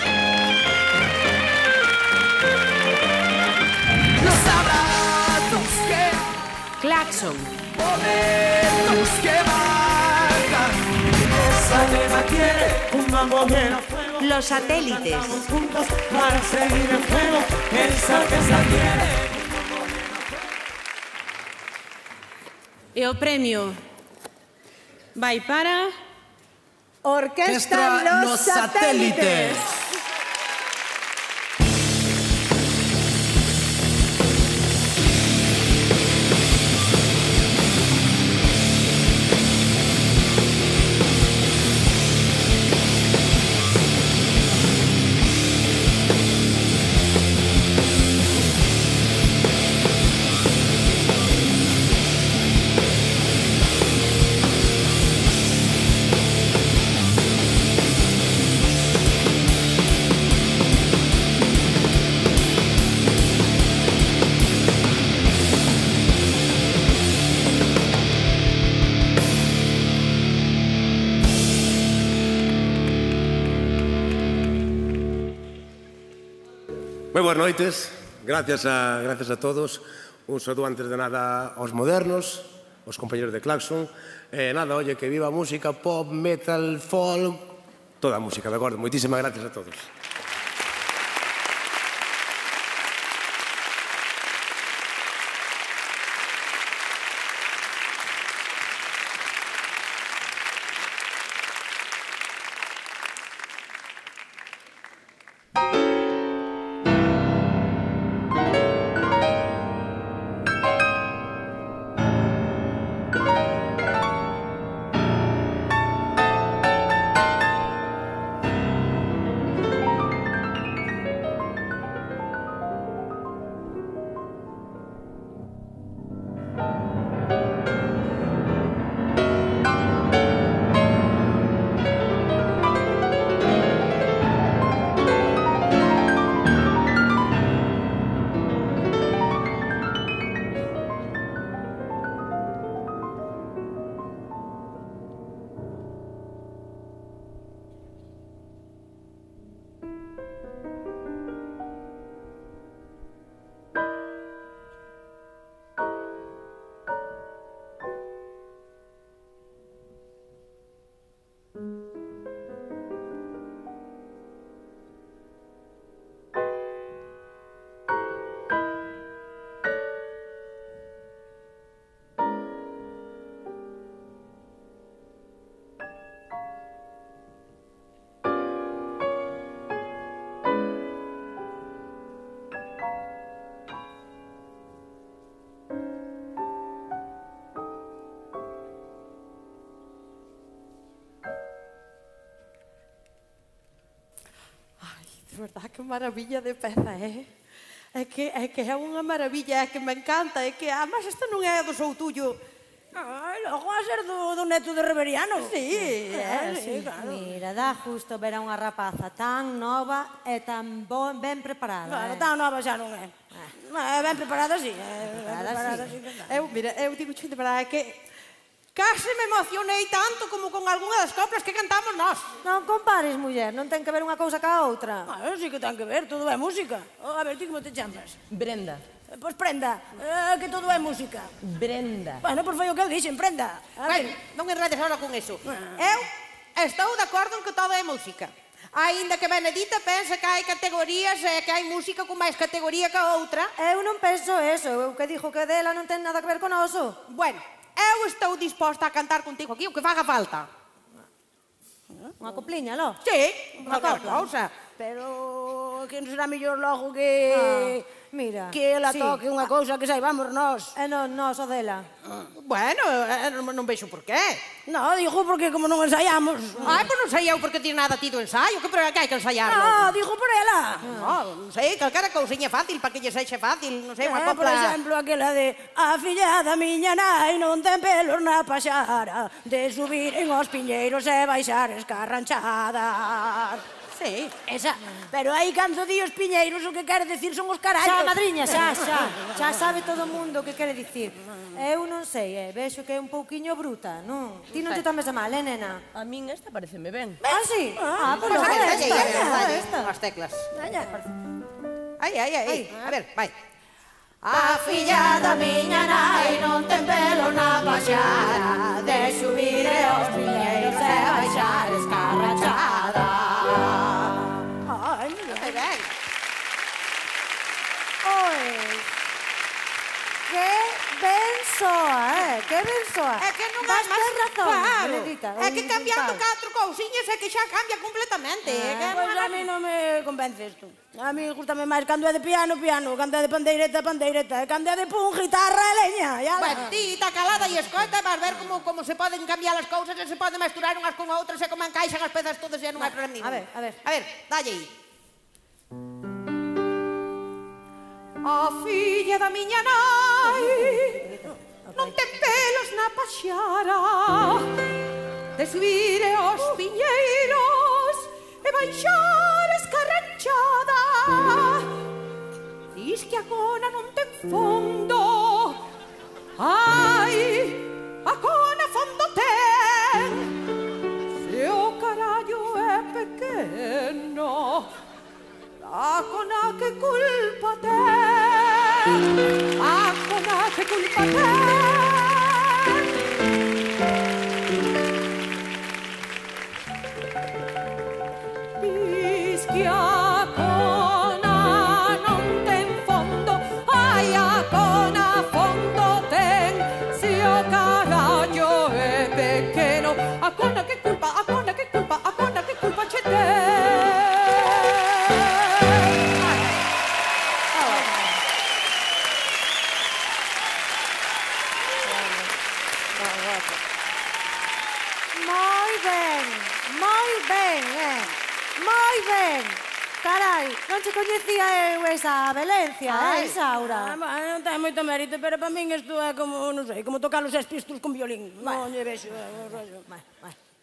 Los abrazos que Claxon. momentos que marcan. Esa tema quiere un mambo de fuego. Los Satélites. Juntos para seguir el fuego. Esa quiere. E o premio vai para Orquestra Los Satélites. Moi boas noites, gracias a todos. Un saúdo antes de nada aos modernos, aos compañeros de Claxon. Nada, oye, que viva a música, pop, metal, folk, toda a música, de acordo? Moitísimas gracias a todos. De verdad, que maravilla de peza, É que é unha maravilla, é que me encanta, é que, además, esta non é do Soutullo. Ai, logo a ser do neto de Reveriano. Sí, sí, claro. Mira, dá justo ver a unha rapaza tan nova e tan ben preparada. Claro, tan nova xa non é. Ben preparada, sí. Mira, eu digo de verdade que case me emocionei tanto como con algunha das coplas que cantamos nós. Non compares, muller, non ten que ver unha cousa ca outra. Sí que ten que ver, todo é música. A ver, ti como te chamas? Brenda. Pois Prenda, que todo é música. Brenda. Bueno, pois foi o que eu dixen, Prenda. Ben, non enredes ahora con eso. Eu estou de acordo en que todo é música. Aínda que Benedita pensa que hai categorías e que hai música con máis categoría que a outra. Eu non penso eso, eu que dixo que dela non ten nada que ver con oso. Bueno, eu estou disposta a cantar contigo aquí o que faga falta. Unha copliña, lo? Sí, unha cousa. Pero que non será mellor logo que... Mira, que ela toque unha cousa que saibamos nós. Non, nós o dela. Bueno, non vexo por qué. No, digo porque como non ensaiamos. Ai, pois non sei eu porque ti nada ti do ensaio, que hai que ensaiarlo. No, digo por ela. Non sei, calquera cousiña fácil, para que lle sexe fácil, non sei, unha copla... Por exemplo, aquela de a filla da miña nai non ten pelos na paxara de subir en os piñeiros e baixar escarranchadas. Sí. Esa. Pero aí cando di os piñeiros o que quere dicir son os carallos. Xa, madriña, xa sabe todo o mundo o que quere dicir. Eu non sei, vexo que é un pouquiño bruta, non? Ti non te tomes a mal, nena? A min esta pareceme ben. Ah, sí? Pois logo esta. As teclas. Ai, a ver, vai. A filla da miña nai non ten pelo na paxara de subir os piñeiros e baixar escarrachada. Ai, mira. Ben. Pois, que ben soa, que que ben soa. É que non é Vas máis... ter razón, Claro. Benedita. É que cambiando 4 cousiñas é que xa cambia completamente. Pois a mí non me convence isto. A mí gustame máis cando é de piano, piano, cando é de pandeireta, pandeireta, e cando é de pun, guitarra e leña. Bueno, ti tá calada e escoita, vas ver como se poden cambiar as cousas e se poden mesturar unhas con outras e como encaixan as pezas todas e non hai problema ningún. A ver. A ver, dalle aí. A filla da miña nai non ten pelos na paxara de subir aos piñeiros e baixar escarranchada. Diz que a cona non ten fondo. Ai, a cona fondo ten. Se o carallo é pequeno, a cona que culpa ten. A cona que culpa ten. Diz que a cona non ten fondo. Ai, a cona fondo ten. Se o carallo é pequeno, a cona que culpa, a cona que culpa, a cona que culpa che ten. Moi ben. Carai, non che coñecía eu esa Valencia, Isaura. Non ten moito mérito, pero para min isto é como, non sei, como tocar os Sex Pistols con violín. Non lle vexo,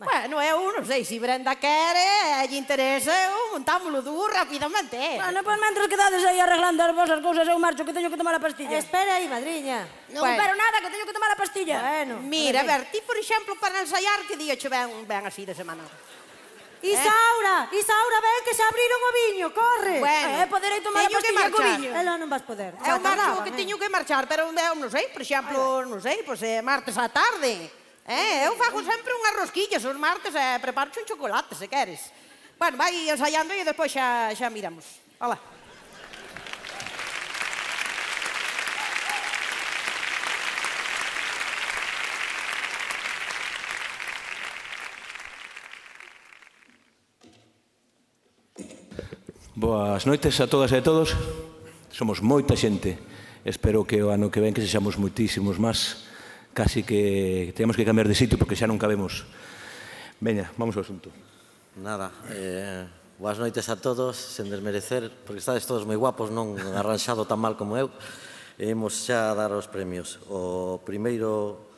Bueno, eu non sei se Brenda quere, lle interesa, eu montámoslo dúo rapidamente. Bueno, pois mentres quedades aí arreglando as vosas cousas, eu marcho que teño que tomar a pastilla. Espera aí, madriña. Non pero nada, que teño que tomar a pastilla. Bueno. Mira, a ver, ti, por exemplo, para ensaiar, que día che ben así de semana? Isaura, ven que xa abriron o viño, corre. Bueno, poderei tomar a pastilla co viño. Ela non vas poder. Eu marcho que teño que marchar, pero eu non sei, por exemplo, non sei, pois martes á tarde. Eu fago sempre unhas rosquillas os martes e preparo un chocolate, se queres. Bueno, vai ensaiando e despois xa miramos. Hola. Boas noites a todas e a todos. Somos moita xente. Espero que o ano que ven que sexamos moitísimos máis. Casi que temos que cambiar de sitio porque xa non cabemos. Veña, vamos ao asunto. Nada, boas noites a todos, sen desmerecer, porque estades todos moi guapos, non arranxado tan mal como eu. Imos xa a dar os premios. O primeiro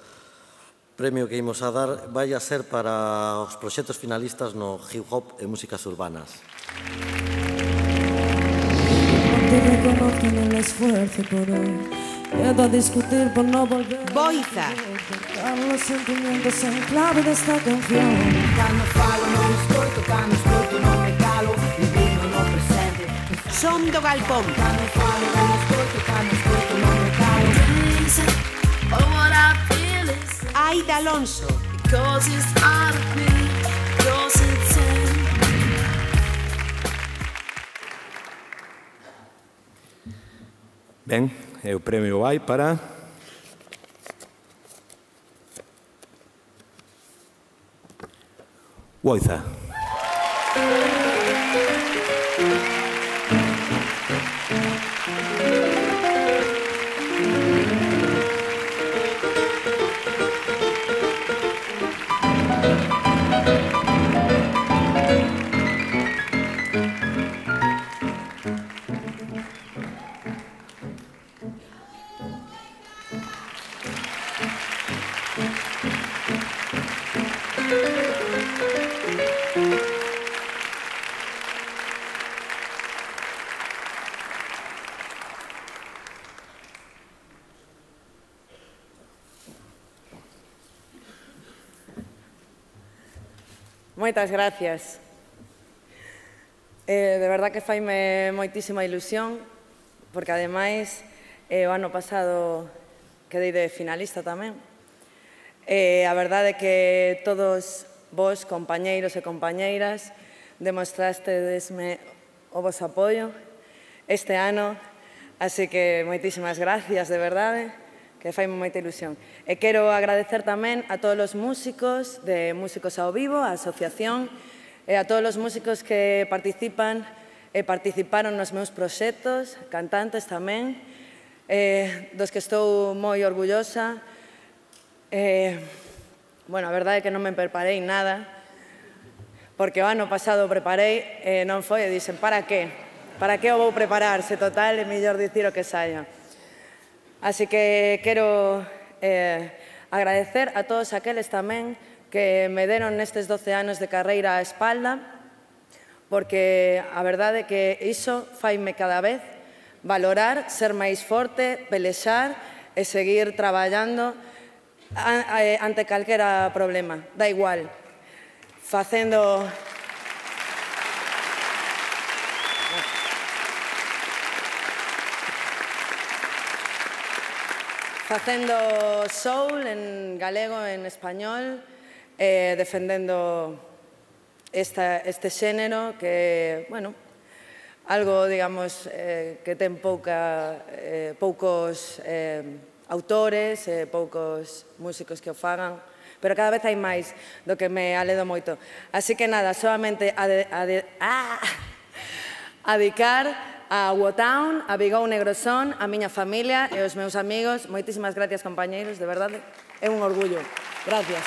premio que imos a dar vai a ser para os proxectos finalistas no hip hop e músicas urbanas. Te reconozco en el esfuerzo por hoy. Quedo a discutir por no volver. Boiza. Los sentimientos en clave de esta canción. Cando falo non escoito, cando escoito non me calo, vivindo no presente. Son do galpón. Cando falo non escoito, cando escoito non me calo. Oh, what I feel is Aida Alonso. Because it's out of me, because it's in. Ben, o premio vai para... Boiza. Moitas gracias. De verdad que faime moitísima ilusión, porque ademais o ano pasado quedei de finalista tamén. A verdade é que todos vos, compañeiros e compañeiras, demostrastedesme o vos apoio este ano, así que moitísimas gracias, de verdade, que faime moita ilusión. E quero agradecer tamén a todos os músicos de Músicos ao Vivo, a asociación, e a todos os músicos que participan e participaron nos meus proxectos, cantantes tamén, dos que estou moi orgullosa. Bueno, a verdade é que non me preparei nada, porque o ano pasado preparei e non foi, e dixen, para que? Para que o vou preparar? Se total é mellor dicir o que saia. Así que quero agradecer a todos aqueles tamén que me deron nestes 12 anos de carreira a espalda, porque a verdade é que iso faime cada vez valorar, ser máis forte, pelexar e seguir traballando ante calquera problema. Da igual. Facendo soul en galego, en español, defendendo este xénero que, bueno, algo, digamos, que ten poucos autores, poucos músicos que o fagan, pero cada vez hai máis, do que me aledo moito. Así que nada, solamente dedicar a Wotown, a Vigou Negrosón, a miña familia e aos meus amigos. Moitísimas gracias, compañeiros, de verdade, é un orgullo. Gracias.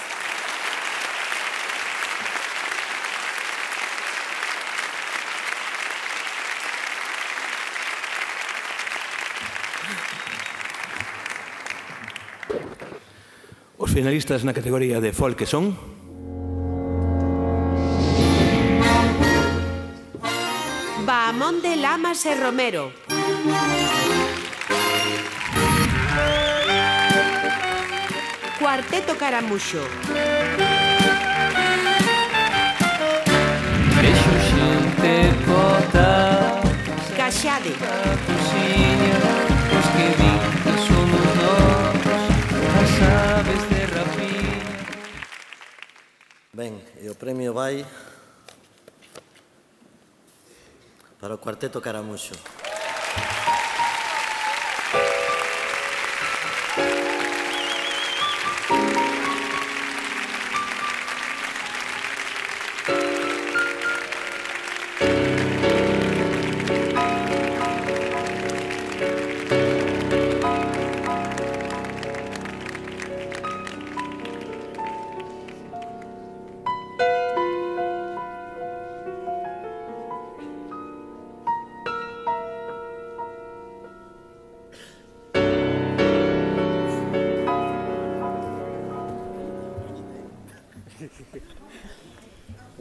Os finalistas na categoría de folk son Bahamón de Lamas e Romero, Cuarteto Caramuxo, Vexo xente bota Caxade, os que din que somos nós as aves de rapiña. Ben, e o premio vai para o Cuarteto Caramuxo.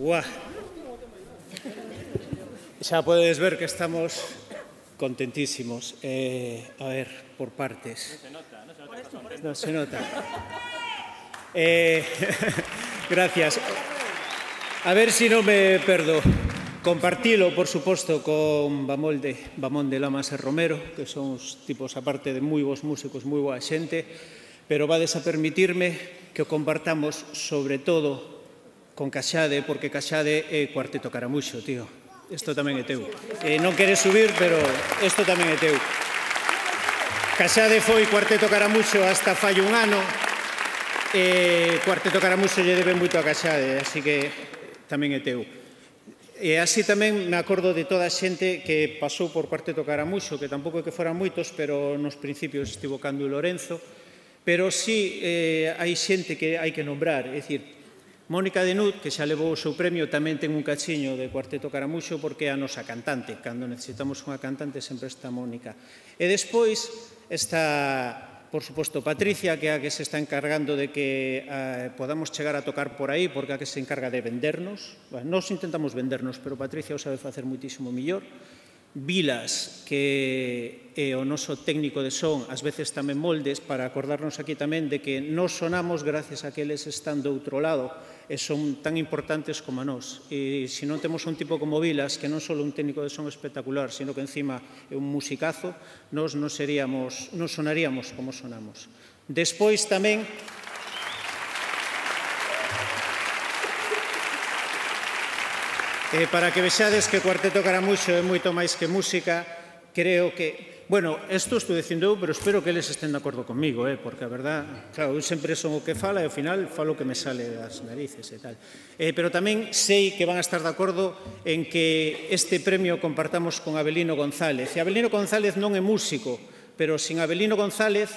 Uah. Xa podedes ver que estamos contentísimos. A ver, por partes. Non se nota. Gracias. A ver si non me perdo. Compartilo, por suposto, con Bahamón de Lamas e Romero, que son os tipos, aparte de moi bons músicos, moi boa xente, pero vades a permitirme que o compartamos sobre todo con Caxade, porque Caxade é Cuarteto Caramuxo, tío. Isto tamén é teu. Non queres subir, pero isto tamén é teu. Caxade foi Cuarteto Caramuxo hasta fai un ano, e Cuarteto Caramuxo lle debe moito a Caxade, así que tamén é teu. E así tamén me acordo de toda a xente que pasou por Cuarteto Caramuxo, que tampouco é que foran moitos, pero nos principios estivo Cando e Lorenzo, pero sí hai xente que hai que nombrar, é dicir, Mónica Denut, que xa levou o seu premio, tamén ten un cachiño de Cuarteto Caramuxo porque é a nosa cantante. Cando necesitamos unha cantante sempre está Mónica. E despois está, por suposto, Patricia, que é a que se está encargando de que podamos chegar a tocar por aí, porque é a que se encarga de vendernos. Nos intentamos vendernos, pero Patricia o sabe facer muitísimo millor. Vilas, que é o noso técnico de son, ás veces tamén moldes, para acordarnos aquí tamén de que nos sonamos gracias a que eles están do outro lado e son tan importantes como a nós. E se non temos un tipo como Vilas, que non só un técnico de son espectacular, sino que encima é un musicazo, nos non sonaríamos como sonamos. Despois tamén para que vexades que Cuarteto Caramuxo é moito máis que música, creo que Bueno, isto estou dicindo eu, pero espero que eles estén de acordo comigo, porque a verdad, claro, eu sempre son o que fala e ao final falo o que me sale das narices e tal. Pero tamén sei que van a estar de acordo en que este premio compartamos con Avelino González. E Avelino González non é músico, pero sin Avelino González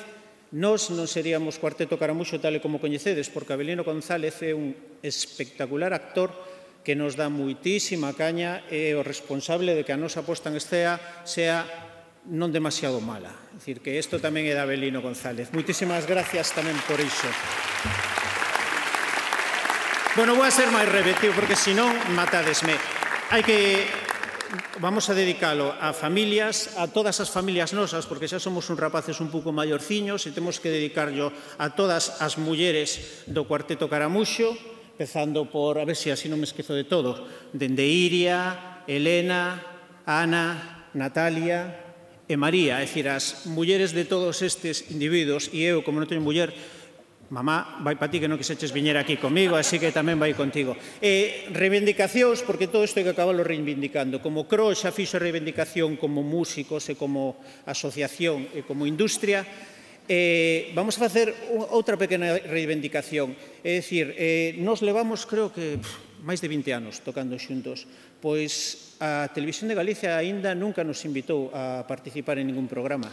nós non seríamos Cuarteto Caramuxo tal e como coñecedes, porque Avelino González é un espectacular actor que nos dá moitísima caña e o responsable de que a nosa posta en escena sea non demasiado mala. É dicir, que isto tamén é de Avelino González. Moitísimas gracias tamén por iso. Bueno, vou a ser máis breve, tío, porque senón matadesme. Vamos a dedicalo a familias, a todas as familias nosas, porque xa somos uns rapaces un pouco maiorciños e temos que dedicarlo a todas as mulleres do Cuarteto Caramuxo, empezando por, a ver se así non me esquezo de todo, dende Iria, Elena, Ana, Natalia e María, é dicir, as mulleres de todos estes individuos, e eu, como non teño muller, mamá, vai para ti que non quixeches viñer aquí comigo, así que tamén vai contigo. Reivindicacións, porque todo isto hai que acabarlo reivindicando. Como CRO xa fixo reivindicación como músicos e como asociación e como industria, vamos a facer outra pequena reivindicación. É dicir, nos levamos, creo que, máis de 20 anos tocando xuntos, pois a Televisión de Galicia aínda nunca nos invitou a participar en ningún programa.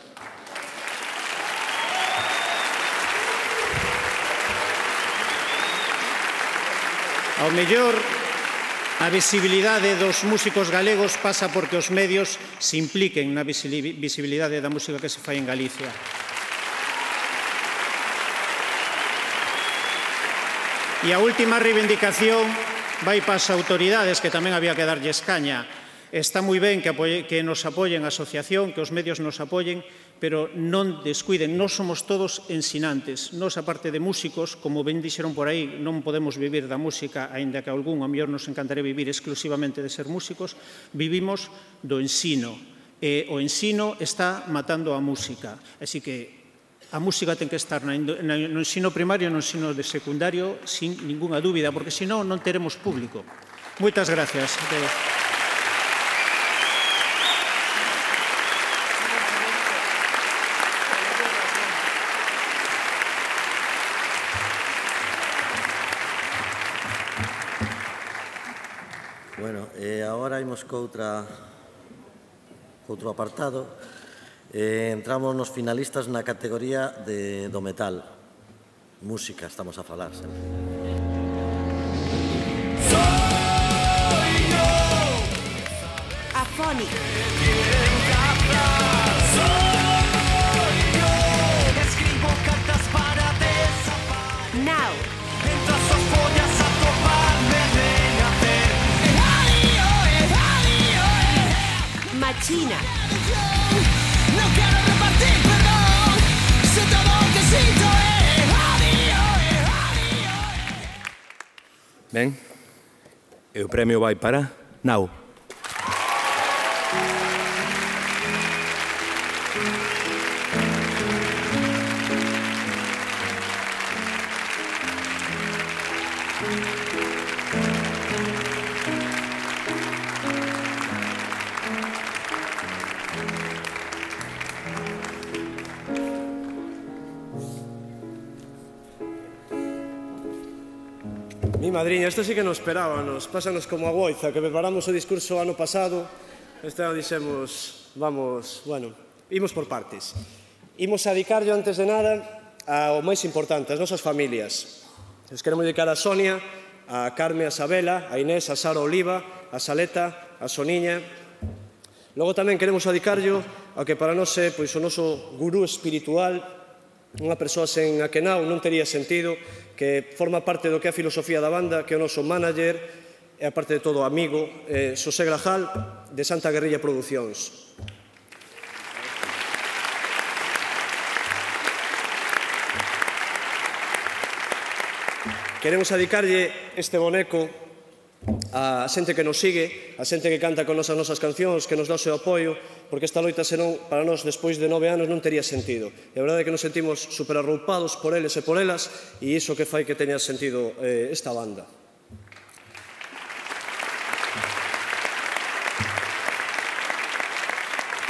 Ao mellor, a visibilidade dos músicos galegos pasa porque os medios se impliquen na visibilidade da música que se fai en Galicia. E a última reivindicación vai para as autoridades, que tamén había que darlles caña. Está moi ben que nos apoyen a asociación, que os medios nos apoyen, pero non descuiden, nós somos todos ensinantes. Nós, aparte de músicos, como ben dixeron por aí, non podemos vivir da música, aínda que a algún, a mellor nos encantaría vivir exclusivamente de ser músicos, vivimos do ensino. E o ensino está matando a música. Así que a música ten que estar no ensino primario e no ensino de secundario sin ningunha dúbida, porque senón non teremos público. Moitas gracias. Bueno, agora imos co outro apartado. Entramos nos finalistas na categoría do metal. Música, estamos a falar sempre. Afónic. Escribo cartas para desaparecer. Now. Entras as follas a toparme de nacer. Machina. No quiero repartir perdón. Sé todo lo que siento. Ben, e o premio vai para Now. Mi madriña, isto sí que nos esperábamos. Pásanos como a goiza, que preparamos o discurso ano pasado. Este ano dixemos, vamos, bueno, imos por partes. Imos a dedicarlo, antes de nada, ao máis importante, as nosas familias. Les queremos dedicar a Sonia, a Carme, a Sabela, a Inés, a Sara Oliva, a Saleta, a Soniña. Logo tamén queremos dedicarlo ao que para nós é o noso gurú espiritual, unha persoa sen a que non tería sentido, que forma parte do que é a filosofía da banda, que é o noso manager, e aparte de todo amigo, Xosé Grajal, de Santa Guerrilla Producións. Queremos dedicarlle este boneco a xente que nos sigue, a xente que canta con as nosas cancións, que nos dá o seu apoio, porque esta loita, senón, para nós, despois de 9 anos, non tería sentido. E a verdade é que nos sentimos superarroupados por eles e por elas, e iso que fai que teña sentido esta banda.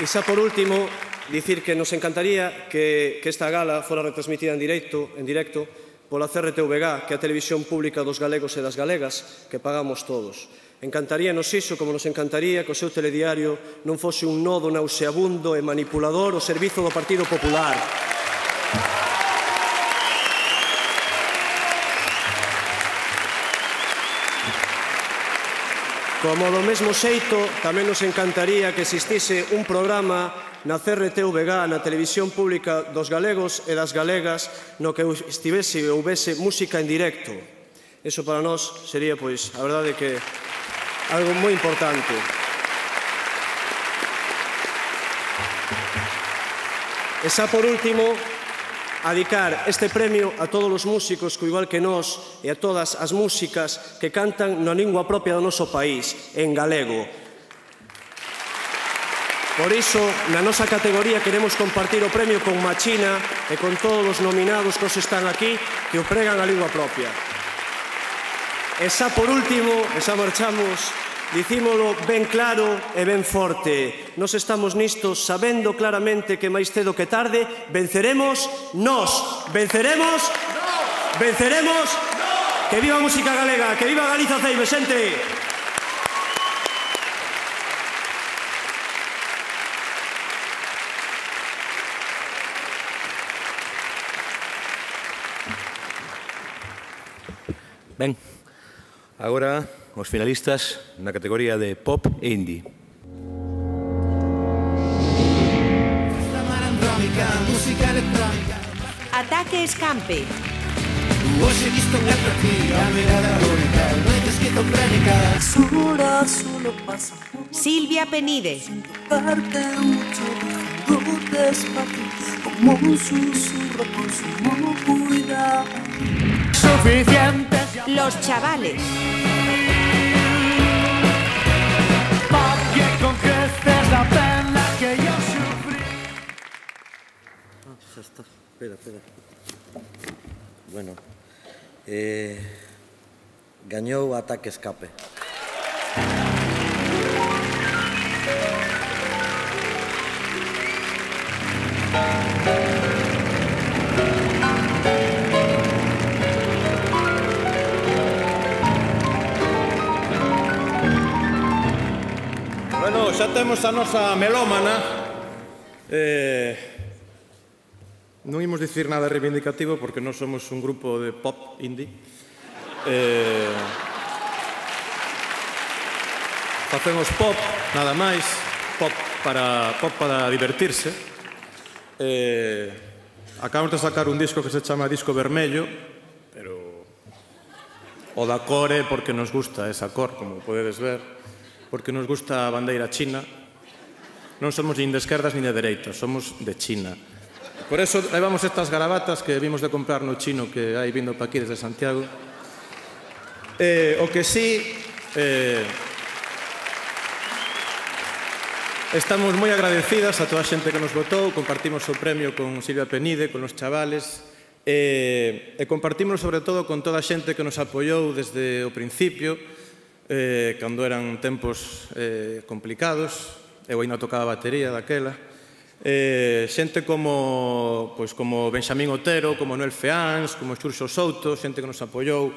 E xa por último, dicir que nos encantaría que esta gala fora retransmitida en directo pola CRTVG, que é a televisión pública dos galegos e das galegas, que pagamos todos. Encantaríanos iso, como nos encantaría que o seu telediario non fose un nodo nauseabundo e manipulador ao servizo do Partido Popular. Como do mesmo xeito, tamén nos encantaría que existise un programa na CRTVG, na televisión pública dos galegos e das galegas, no que estivese ou houvese música en directo. Eso para nós sería, pois, a verdade que algo moi importante. E xa por último, adicar este premio a todos os músicos que, igual que nós, e a todas as músicas que cantan na lingua propia do noso país, en galego. Por iso, na nosa categoría queremos compartir o premio con Machina e con todos os nominados que os están aquí que o pregan a lingua propia. E xa por último, e xa marchamos, dicímolo ben claro e ben forte. Nos estamos nisto sabendo claramente que máis cedo que tarde venceremos nós. Venceremos? Venceremos? Que viva a música galega, que viva Galiza Ceibe, xente! Ben, agora os finalistas na categoría de pop e indie. Ataque Escampe. Hoxe visto unha partida, a mirada única, noite esquizofrénica. Solo pasa. Silvia Penide. Tocarte mucho, dejando despacio, como un susurro con sumo cuidado. Suficientes. Los Chavales. Porque con creces la pena que yo sufrí. Xa está, espera. Bueno, gañou Ataque Escape. Bueno, xa temos a nosa melómana. Non imos dicir nada reivindicativo porque non somos un grupo de pop indie. Facemos pop, nada máis, pop para divertirse. Acabamos de sacar un disco que se chama Disco Vermello, pero o da cor é porque nos gusta esa cor, como podedes ver, porque nos gusta a bandeira china. Non somos nin de esquerdas nin de dereitas, somos de China. Por eso levamos estas garabatas que vimos de comprar no chino que hai vindo pa aquí desde Santiago. O que sí, estamos moi agradecidas a toda a xente que nos votou, compartimos o premio con Silvia Penide, con os chavales, e compartimos sobre todo con toda a xente que nos apoiou desde o principio, cando eran tempos complicados. Eu ainda tocaba a batería daquela. Xente como Benxamín Otero, como Noel Feáns, como Xurxo Souto, xente que nos apoiou,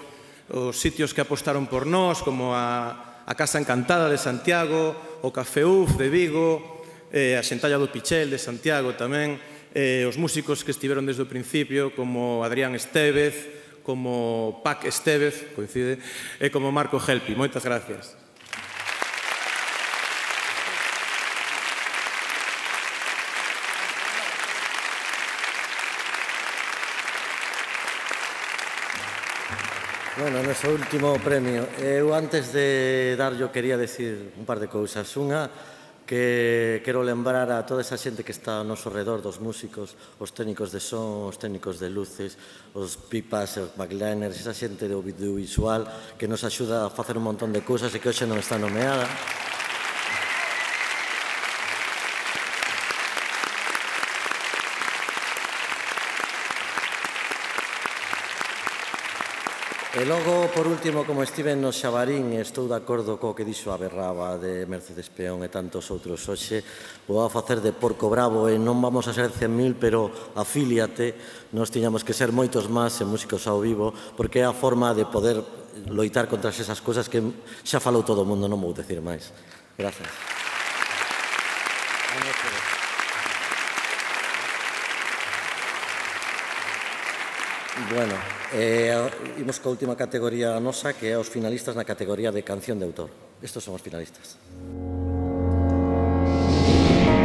os sitios que apostaron por nós, como a Casa Encantada de Santiago, o Café Uf de Vigo, a Xentalla do Pichel de Santiago tamén, os músicos que estiveron desde o principio, como Adrián Estévez, como Pac Estévez, coincide, e como Marco Gelpi. Moitas gracias. Bueno, noso último premio. Eu antes de darlo quería decir un par de cousas. Unha, que quero lembrar a toda esa xente que está ao noso redor, dos músicos, os técnicos de son, os técnicos de luces, os pipas, os backliners, esa xente do audiovisual que nos axuda a facer un montón de cousas e que hoxe non está nomeada. E logo, por último, como estiven no Xabarín, estou de acordo co que dixo a Berraba de Mercedes Peón e tantos outros hoxe, vou a facer de porco bravo e non vamos a ser 100.000, pero afíliate, nós tiñamos que ser moitos máis en músicos ao vivo, porque é a forma de poder loitar contra esas cousas que xa falou todo o mundo, non vou decir máis. Gracias. Bueno, imos coa última categoría nosa, que é os finalistas na categoría de canción de autor. Estos son os finalistas.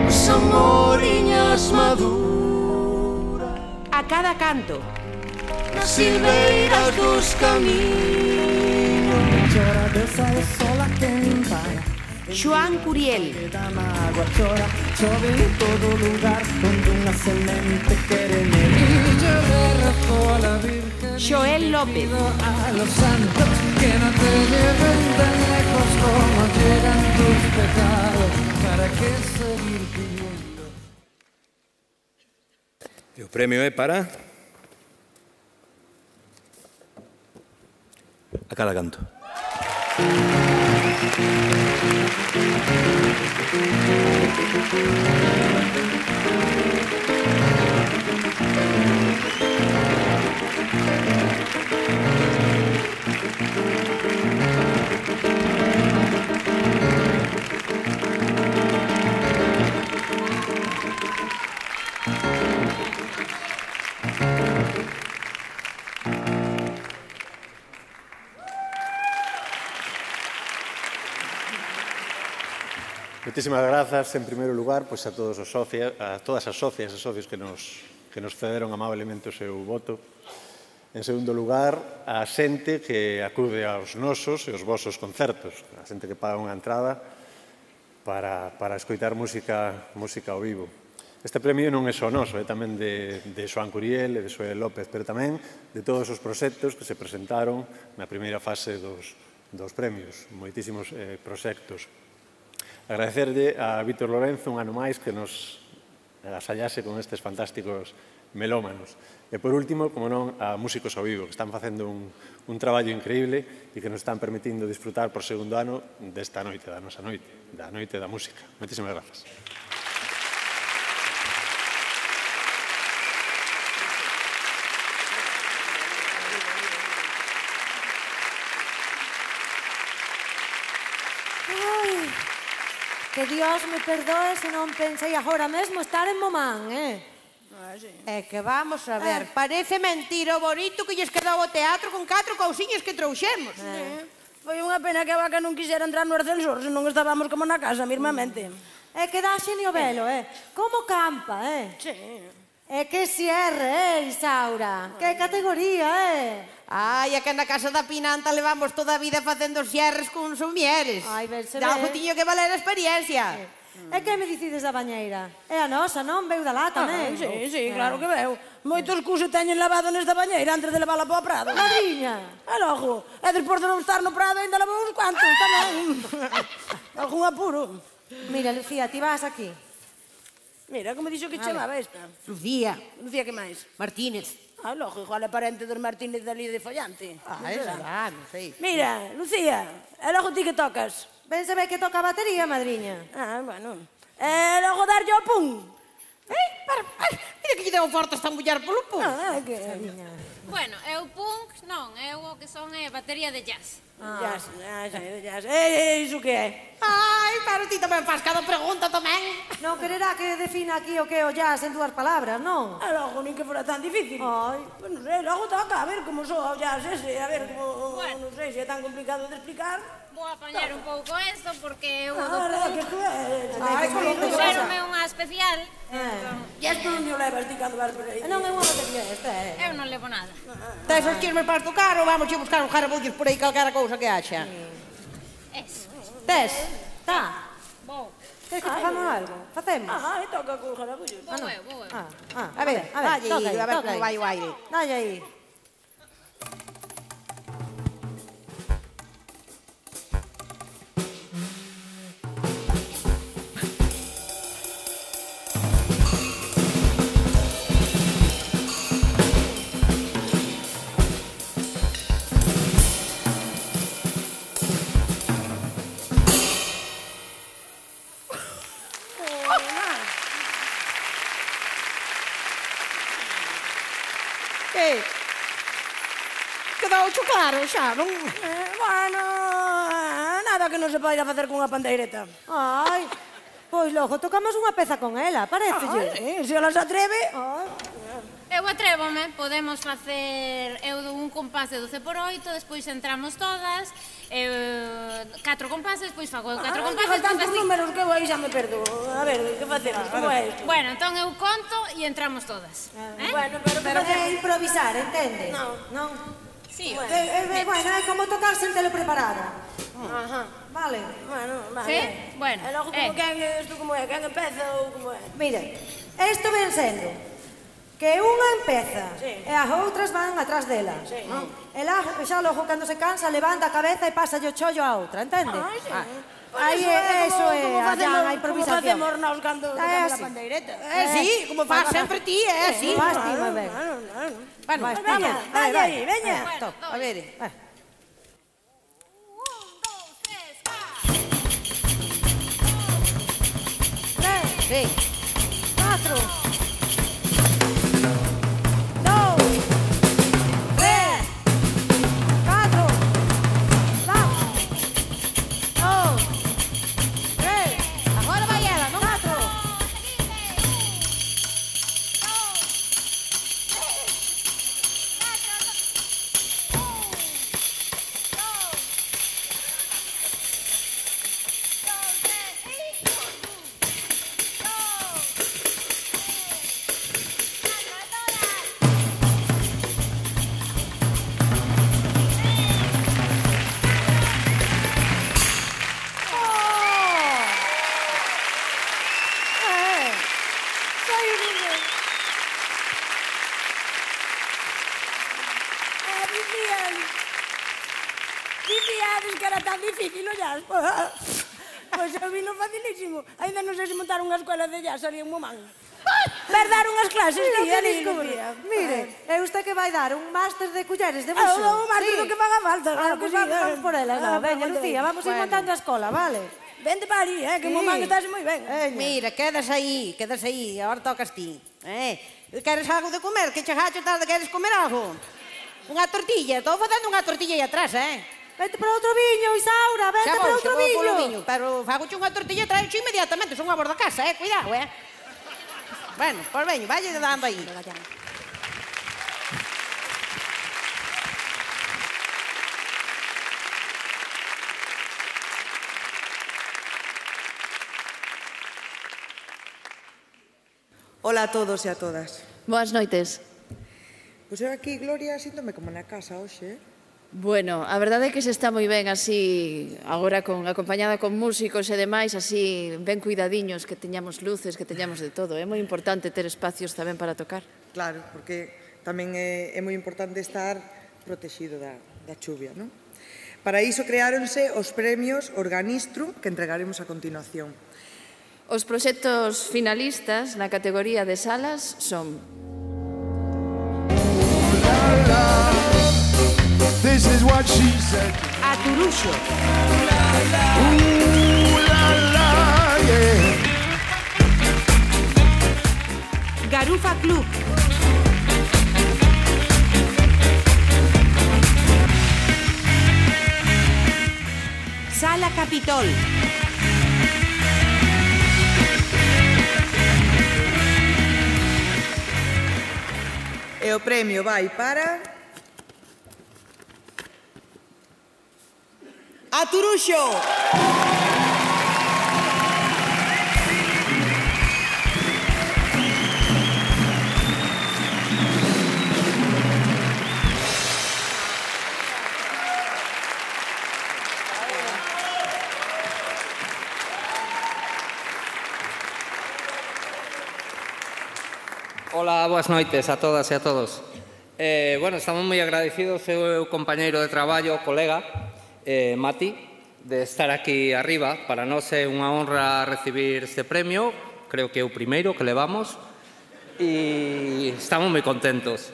Samoriñas maduras A cada canto. nas silveiras dos camiños. Chora desa é sola quen vai. Xoán Curiel. Da mágoa chora, chove en todo lugar, onde unha semente quere melilla de rezo a la Virgen. Xoel López. A los santos que no te lleven tan lejos como llegan tus pecados, para que seguir pidiendo. E o premio é para... A cada canto. Moitísimas grazas, en primeiro lugar, a todas as socias e socios que nos cederon amablemente o seu voto. En segundo lugar, a xente que acude aos nosos e aos vosos concertos, a xente que paga unha entrada para escoitar música ao vivo. Este premio non é só noso, é tamén de Xoán Curiel e de Xoel López, pero tamén de todos os proxectos que se presentaron na primeira fase dos premios, moitísimos proxectos. Agradecerlle a Vítor Lorenzo un ano máis que nos asallase con estes fantásticos melómanos. E por último, como non, a músicos ao vivo, que están facendo un traballo increíble e que nos están permitindo disfrutar por segundo ano desta noite, da nosa noite, da noite da música. Moitísimas grazas. Que Dios me perdoe se non pensei agora mesmo estar en Momán, É que vamos a ver, parece mentira o bonito que lles quedou o teatro con 4 cousiñas que trouxemos. Foi unha pena que a vaca non quixera entrar no ascensor, senón estábamos como na casa, mismamente. É que dá xenio velo, como campa, Sí. É que cierre, Isaura, que categoría, Ai, é que na casa da Pinanta levamos toda a vida facendo xerres con somieres. Ai, verse de algo tiño que valer a experiencia. E que me dicides da bañeira? É a nosa, non? Veu da lá tamén. Sí, claro que veu. Moitos cus se teñen lavado nesta bañeira antes de levála para o Prado. Madriña! E logo, e despois de non estar no Prado ainda lavou uns cuantos tamén. Algún apuro. Mira, Lucía, ti vas aquí. Mira, como dixo que chamaba esta. Lucía. Lucía, que máis? Martínez. Logo, igual é parente dos Martínez dali de Follante. Será, non sei. Mira, Lucía, e logo ti que tocas? Ben se ve que toca a batería, madriña. Bueno. E logo darlle o pum. Mira que lle deu forte esta muller polo pum. Bueno, eu punk non, eu o que son é batería de jazz. Jazz. E iso que é? Ai, pero ti tamén faz cada pregunta tamén. Non quererá que defina aquí o que é o jazz en 2 palabras, non? Logo, nin que fora tan difícil. Pues non sei, logo toca, a ver como soa o jazz ese, a ver como, non sei, se é tan complicado de explicar. Vou apañar un pouco esto porque eu do que punk tú és. puxeronme unha especial. E esto non o levas ti cando vas por aí? Non é unha batería esta, Eu non levo nada. Tes os chismes para tocar ou vamos a buscar un jarabullos por aí calquera cousa que haxa? Eso. Tes? Tá. Vou. Queres que facamos algo? Facemos? E toca con jarabullos. Vou eu. A ver, dalle aí, a ver como vai o aire. Dalle aí. mucho claro, xa, non? Bueno, nada que non se poida facer cunha pandeireta. Ai, pois logo tocamos unha peza con ela, parecelle? Se ela se atreve... Eu atrévome, podemos facer eu un compás de 12 por 8, despois entramos todas, 4 compases, despois fago eu 4 compases. Tantos números que eu aí xa me perdo. A ver, que facemos? Como é isto? Bueno, entón eu conto e entramos todas. Bueno, pero é improvisar, entende? Non. Sí. Bueno, é como tocar sen telo preparada. Vale. Bueno, vale. Sí? Bueno. E logo como isto como é? Quen empeza ou como é? Mire, isto ven sendo que unha empeza e as outras van atrás dela. Ela xa logo cando se cansa levanta a cabeza e pasa o chollo a outra, entende? Aí eso é a improvisación. Como facemos nós cando tocamos a pandeireta. Sí, como faz sempre ti, é así. Faz ti, moi ben. Bueno, veña, vai aí, veña. A ver. Sí. 4. Dicíades que era tan difícil o jazz. Pois eu vino facilísimo. Ainda non sei se montar unha escola de jazz ali en Momán. Ver dar unhas clases, tía, Lucía. Mire, é usted que vai dar un máster de culleres de buxo. Un máster do que faga falta. Pois vamos por ela, veña, Lucía, vamos ir montando a escola, vale? Vente para ali, que en Momán estás moi ben. Mira, quedas aí, agora tocas ti. Queres algo de comer? Que chegaste tarde, queres comer algo? Unha tortilla, estou facendo unha tortilla aí atrás, Vete para outro viño, Isaura, vete para outro viño. Pero fagoche unha tortilla, traeche inmediatamente, son a borda casa, cuidado, Bueno, pois veño, valle dando aí. Ola a todos e a todas. Boas noites. Pois eu aquí, Gloria, síntome como na casa hoxe, Bueno, a verdade é que se está moi ben así, agora acompañada con músicos e demais, así ben cuidadiños, que teñamos luces, que teñamos de todo. É moi importante ter espacios tamén para tocar. Claro, porque tamén é moi importante estar protegido da chuvia, non? Para iso creáronse os premios Organistrum que entregaremos a continuación. Os proxectos finalistas na categoría de salas son This is what she said. Aturuxo. Ooh la la, yeah. Garufa Club. Sala Capitol. E o premio vai para... Aturuxo! Ola, boas noites a todas e a todos. Bueno, estamos moi agradecidos ao compañeiro de traballo, colega, Mati, de estar aquí arriba. Para nós é unha honra recibir este premio, creo que é o primeiro que levamos, e estamos moi contentos.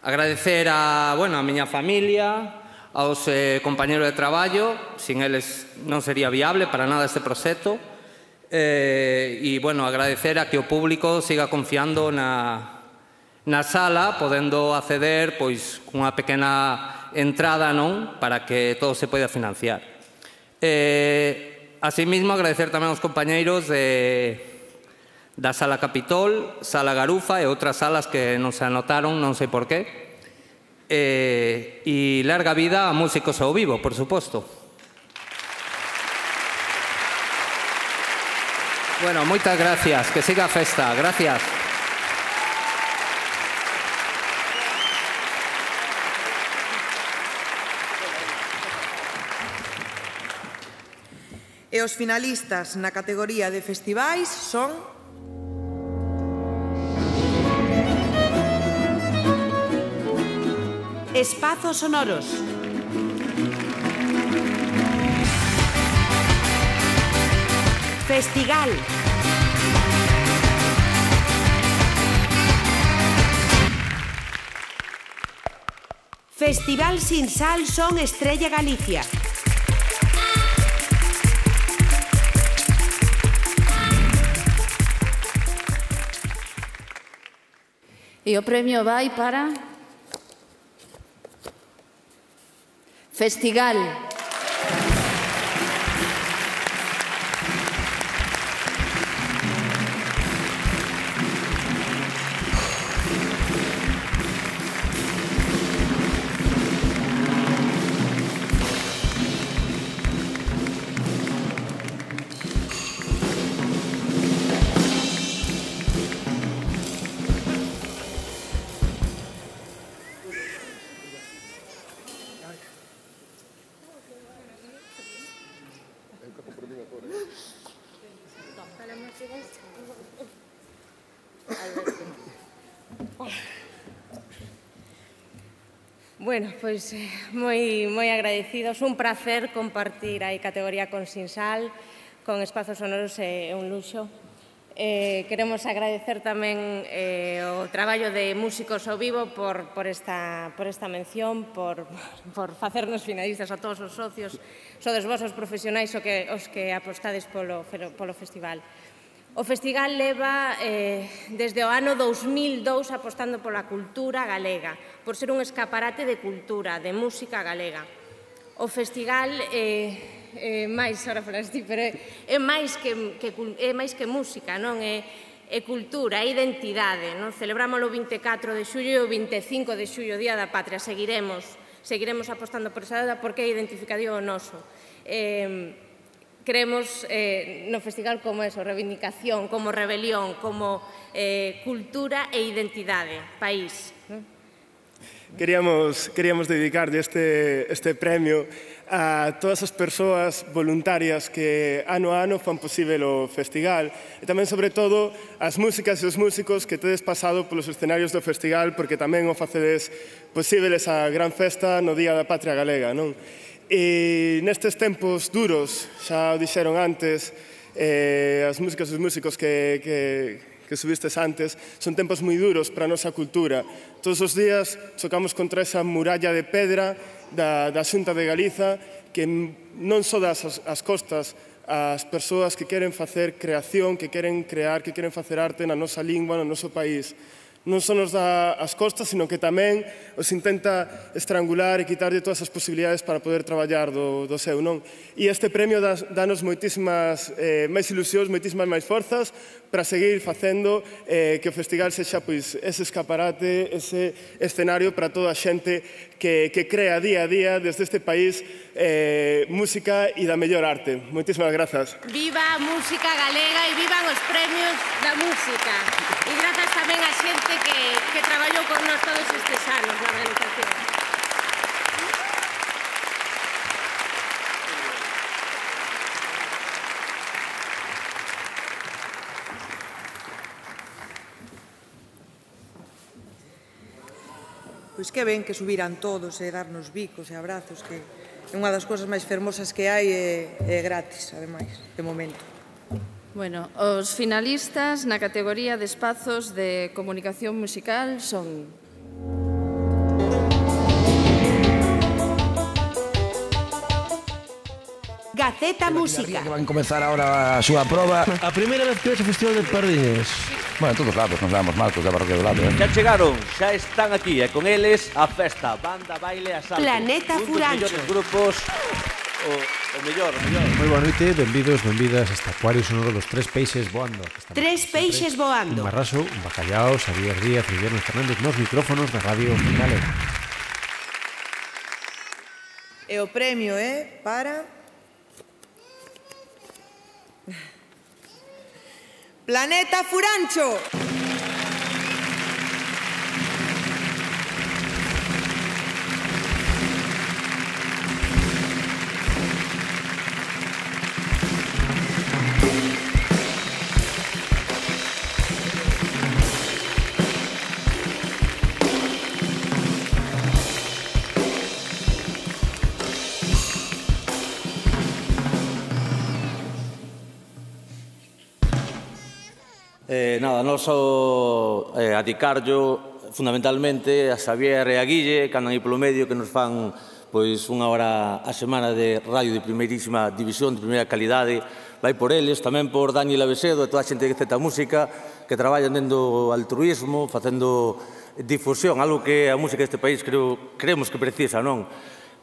Agradecer a miña familia, aos compañeros de traballo, sin eles non sería viable para nada este proxecto, e agradecer a que o público siga confiando na sala, podendo acceder pois cunha pequena entrada, non, para que todo se poida financiar. Asimismo, agradecer tamén aos compañeiros da Sala Capitol, Sala Garufa e outras salas que non se anotaron, non sei por qué. E larga vida a músicos ao vivo, por suposto. Bueno, moitas gracias, que siga a festa, gracias. E os finalistas na categoría de festivais son... Espazos sonoros. Festigal. Festival Sin Sal Son Estrella Galicia. E o premio vai para... Festigal. Bueno, pois moi agradecidos, un placer compartir a categoría con Sinsal, con Espazos Sonoros, é un luxo. Queremos agradecer tamén o traballo de músicos ao vivo por esta mención, por facernos finalistas a todos os socios, sodes vosos profesionais os que apostades polo festival. O festival leva desde o ano 2002 apostando pola cultura galega, por ser un escaparate de cultura, de música galega. O festival é máis, ahora falas ti, pero é máis que música, non? É cultura, é identidade, non? Celebramos o 24 de xullo e o 25 de xullo, Día da Patria. Seguiremos apostando por esa data porque é identificación o noso. Creemos no festival como eso, reivindicación, como rebelión, como cultura e identidade, país. Queríamos dedicarlle este premio a todas as persoas voluntarias que ano a ano fan posible o festival e tamén, sobre todo, as músicas e os músicos que tedes pasado polos escenarios do festival porque tamén o facedes posible esa gran festa no Día da Patria Galega, non? E nestes tempos duros, xa o dixeron antes, as músicas e os músicos que subistes antes, son tempos moi duros para a nosa cultura. Todos os días chocamos contra esa muralla de pedra da Xunta de Galiza que non só das as costas as persoas que queren facer creación, que queren crear, que queren facer arte na nosa lingua, no noso país. Non só nos dá as costas, sino que tamén os intenta estrangular e quitarlle todas as posibilidades para poder traballar do seu, non? E este premio danos moitísimas máis ilusións, moitísimas máis forzas para seguir facendo que o festival sexa ese escaparate, ese escenario para toda a xente que crea día a día desde este país música e da mellor arte. Moitísimas grazas. Viva a música galega e vivan os premios da música. E grazas tamén a xente que traballou con nós todos estes anos na organización. Pois que ben que subiran todos e darnos bicos e abrazos, que é unha das cousas máis fermosas que hai e gratis, ademais, de momento. Bueno, os finalistas na categoría de espazos de comunicación musical son Gaceta Música. Que van comenzar ahora a súa proba. A primeira vez que ves o Festival de Pardiñas. Bueno, en todos lados nos damos Marcos da parroquia do lado. Xa chegaron, xa están aquí, e con eles a festa, banda, baile, asalto. Planeta Furancho. Un dos mellores grupos, o mellor. Moi boa noite, benvidos, benvidas a este acuario sonoro dos Tres Peixes Voando. Tres Peixes Voando. Un Marraso, un Bacallao, Xavier Díaz e Guillermo Fernández nos micrófonos da Radio Galega. E o premio é para... Planeta Furancho! Nada, non só adicarlo fundamentalmente a Xavier e a Guille, que andan aí polo medio, que nos fan pois unha hora a semana de radio de primeirísima división, de primeira calidade. Vai por eles, tamén por Daniel Avesedo e toda a xente de Zeta Música, que traballan dentro altruismo, facendo difusión, algo que a música deste país creemos que precisa, non?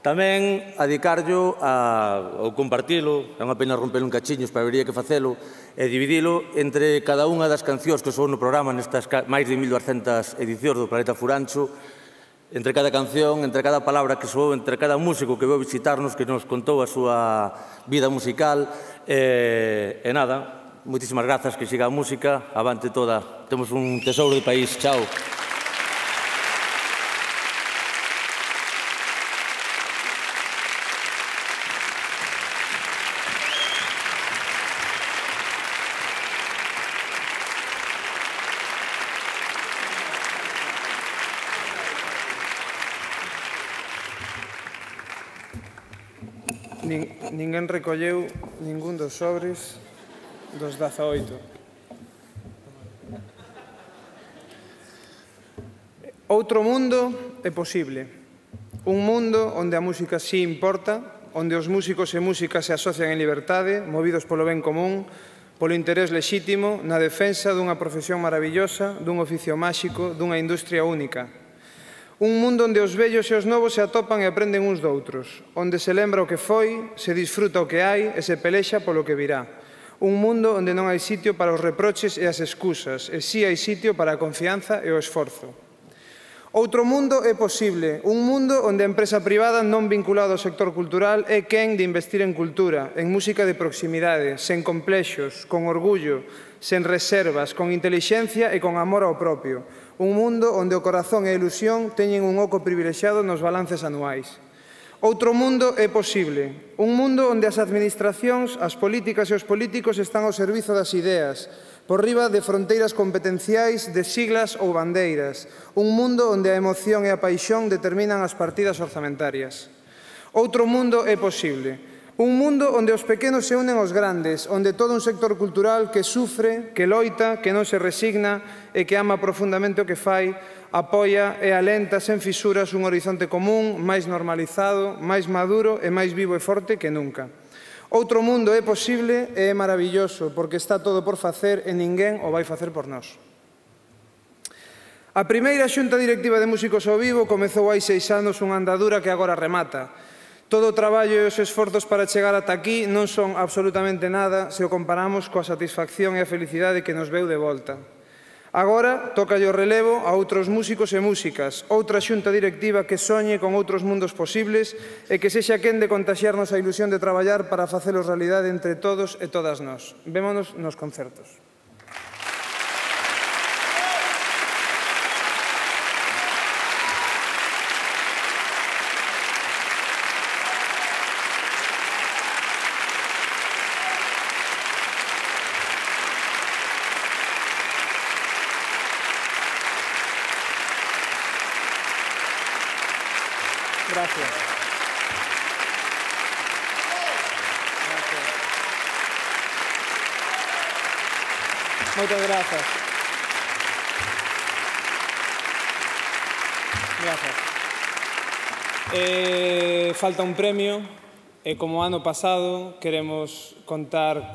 Tamén adicarlo ao compartilo, é unha pena rompelo en cachiños, pero habería que facelo, e dividilo entre cada unha das cancións que son no programa nestas máis de 1200 edicións do Planeta Furancho, entre cada canción, entre cada palabra que soou, entre cada músico que veu visitarnos, que nos contou a súa vida musical, e nada, moitísimas grazas, que siga a música, avante toda, temos un tesouro de país, chao. Ninguén recolleu ningún dos sobres dos 18. Outro mundo é posible. Un mundo onde a música sí importa, onde os músicos e músicas se asocian en liberdade, movidos polo ben común, polo interés lexítimo, na defensa dunha profesión maravillosa, dun oficio máxico, dunha industria única. Un mundo onde os vellos e os novos se atopan e aprenden uns doutros, onde se lembra o que foi, se disfruta o que hai e se pelexa polo que virá. Un mundo onde non hai sitio para os reproches e as excusas, e si hai sitio para a confianza e o esforzo. Outro mundo é posible, un mundo onde a empresa privada non vinculada ao sector cultural é quen de investir en cultura, en música de proximidade, sen complexos, con orgullo, sen reservas, con intelixencia e con amor ao propio. Un mundo onde o corazón e a ilusión teñen un oco privilexiado nos balances anuais. Outro mundo é posible, un mundo onde as administracións, as políticas e os políticos están ao servizo das ideas, por riba de fronteiras competenciais, de siglas ou bandeiras. Un mundo onde a emoción e a paixón determinan as partidas orzamentarias. Outro mundo é posible, un mundo onde os pequenos se unen aos grandes, onde todo un sector cultural que sufre, que loita, que non se resigna e que ama profundamente o que fai, apoia e alenta sen fisuras un horizonte común, máis normalizado, máis maduro e máis vivo e forte que nunca. Outro mundo é posible e é maravilloso, porque está todo por facer e ninguén o vai facer por nós. A primeira xunta directiva de Músicos ao Vivo comezou hai 6 anos unha andadura que agora remata. Todo o traballo e os esforzos para chegar ata aquí non son absolutamente nada se o comparamos coa satisfacción e a felicidade que nos veu de volta. Agora toca o relevo a outros músicos e músicas, outra xunta directiva que soñe con outros mundos posibles e que sexa quen de contaxiarnos a ilusión de traballar para facelos realidade entre todos e todas nós. Vémonos nos concertos. Gracias. Moitas grazas. Grazas. Falta un premio E como ano pasado, queremos contar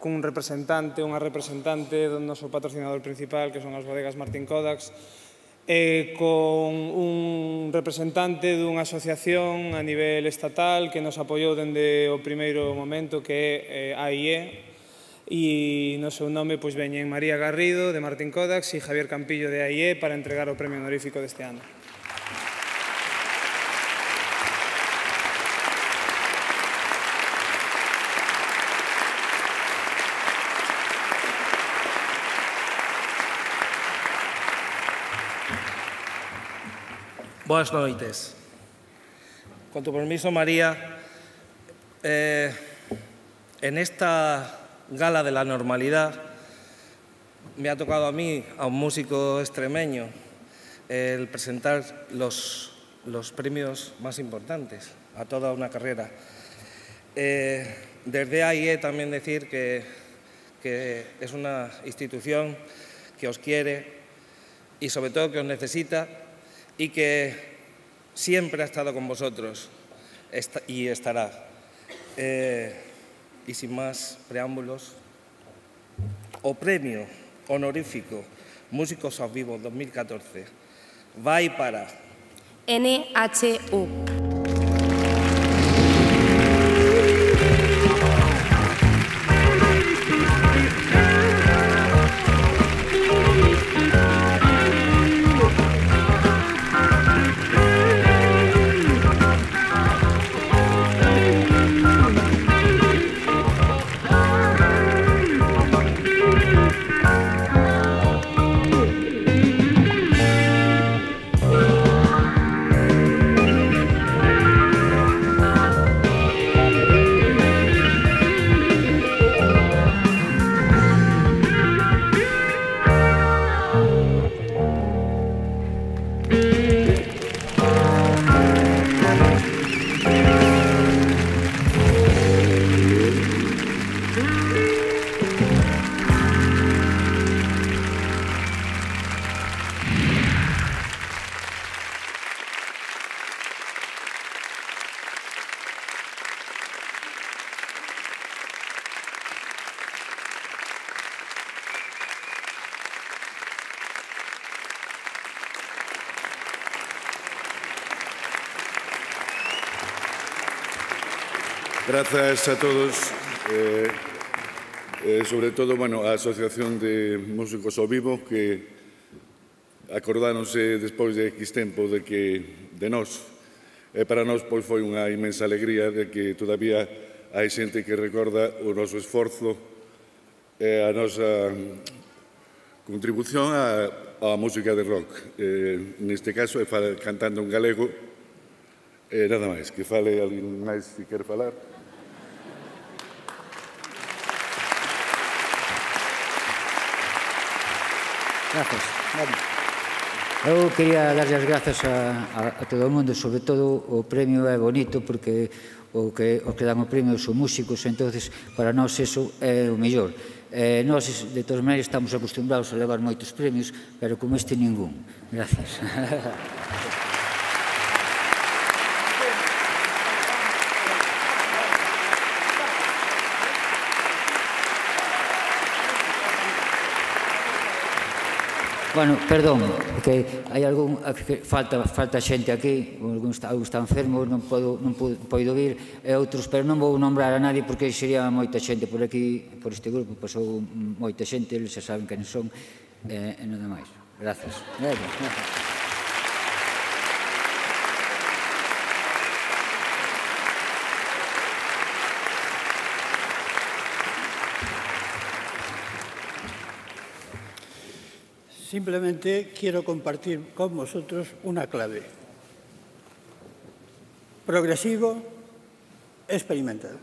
cun representante, unha representante do noso patrocinador principal, que son as bodegas Martín Kodaks, e con un representante dunha asociación a nivel estatal que nos apoiou dende o primeiro momento, que é AIE, e no seu nome veñen María Garrido, de Martín Kodaks, e Javier Campillo, de AIE, para entregar o premio honorífico deste ano. Boas noites. Con tu permiso, María, en esta gala de la normalidad me ha tocado a mí, a un músico extremeño, el presentar los premios más importantes a toda una carrera. Desde AIE también decir que es una institución que os quiere y sobre todo que os necesita y que siempre ha estado con vosotros y estará. Y sin más preámbulos, o premio honorífico Músicos ao Vivo 2014 vai para NHU. Grazas a todos, sobre todo a Asociación de Músicos ao Vivo, que acordáronse despois de X tempo de nós. Para nós foi unha inmensa alegría de que todavía hai xente que recorda o noso esforzo e a nosa contribución á música de rock. Neste caso é cantando en galego. Nada máis, que fale alguén máis que quer falar. Grazas. Eu quería darlle as grazas a todo o mundo, sobre todo o premio é bonito porque os que dan o premio son músicos, entonces para nós eso é o mellor. Nós, de todas maneiras, estamos acostumbrados a levar moitos premios, pero como este ningún. Gracias. Bueno, perdón, que hai algún falta xente aquí, algún está enfermo, non poido vir, e outros, pero non vou nombrar a nadie porque sería moita xente por aquí, por este grupo, pasou moita xente, eles xa saben quen son, e nada máis. Gracias. Simplemente quiero compartir con vosotros una clave. Progresivo, experimental.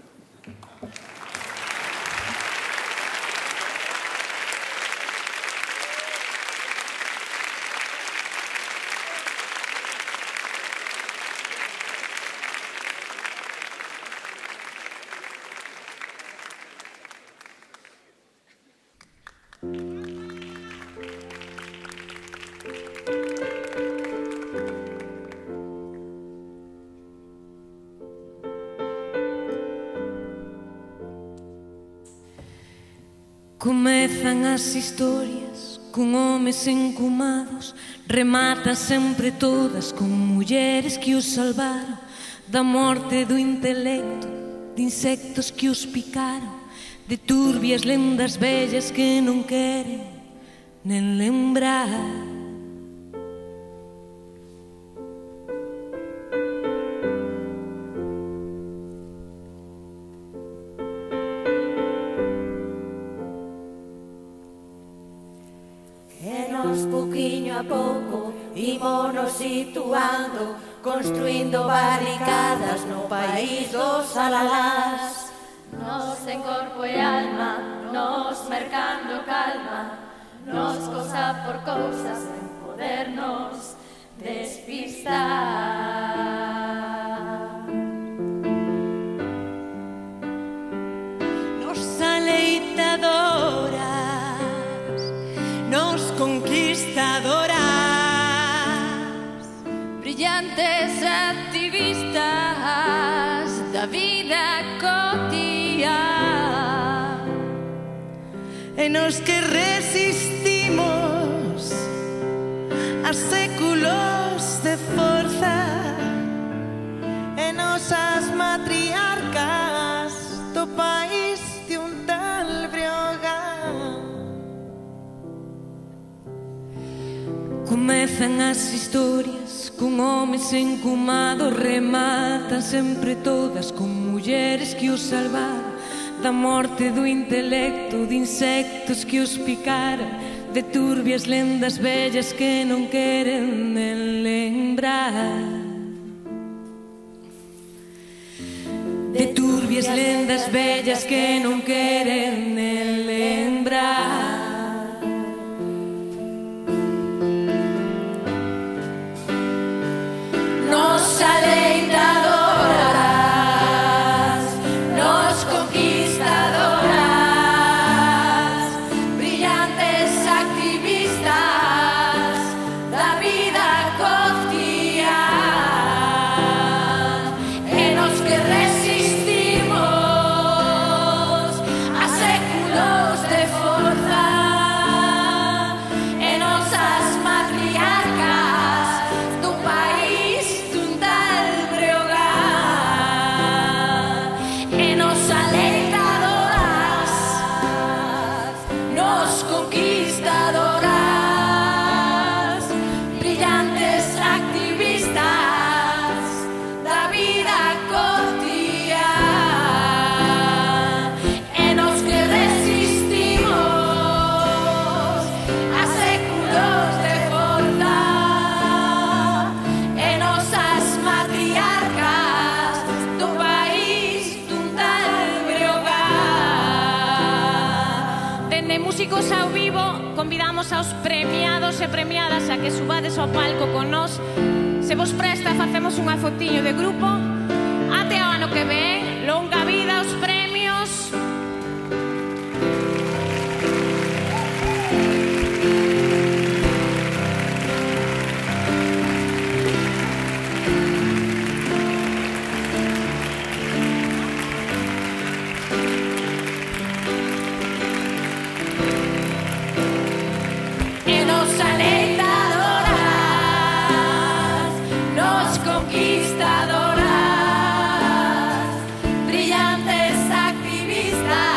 Comezan as historias con homes encumados, rematan sempre todas con mulleres que os salvaron da morte do intelecto, de insectos que os picaron, de turbias lendas vellas que non queren nen lembrar. Pouquiño a pouco ímonos situando, construindo barricadas no país dos alalás. Nos en corpo e alma, nos mercando calma, nos cousa por cousa sen podernos despistar. Nos aleitadoras, nos conquistadoras, brillantes activistas da vida cotiá, e nos que resistimos a séculos de forza, e nosas matriarcas do país de un tal Breogán. Comezan as historias con homes encumados, rematan sempre todas con mulleres que os salvaron da morte do intelecto, de insectos que os picaron, de turbias lendas vellas que non queren nen lembrar. De turbias lendas vellas que non queren nen lembrar. Nos aleitadoras, nos conquistadoras, brillantes activistas da vida cotiá, e nos que resistimos a séculos de forza, e nosas matriarcas do país Músicos ao vivo, convidamos aos premiados e premiadas a que subades ao palco con nós. Se vos presta, facemos unha fotiño de grupo. Até ao ano que ven, longa vida aos premios. Conquistadoras, brillantes activistas.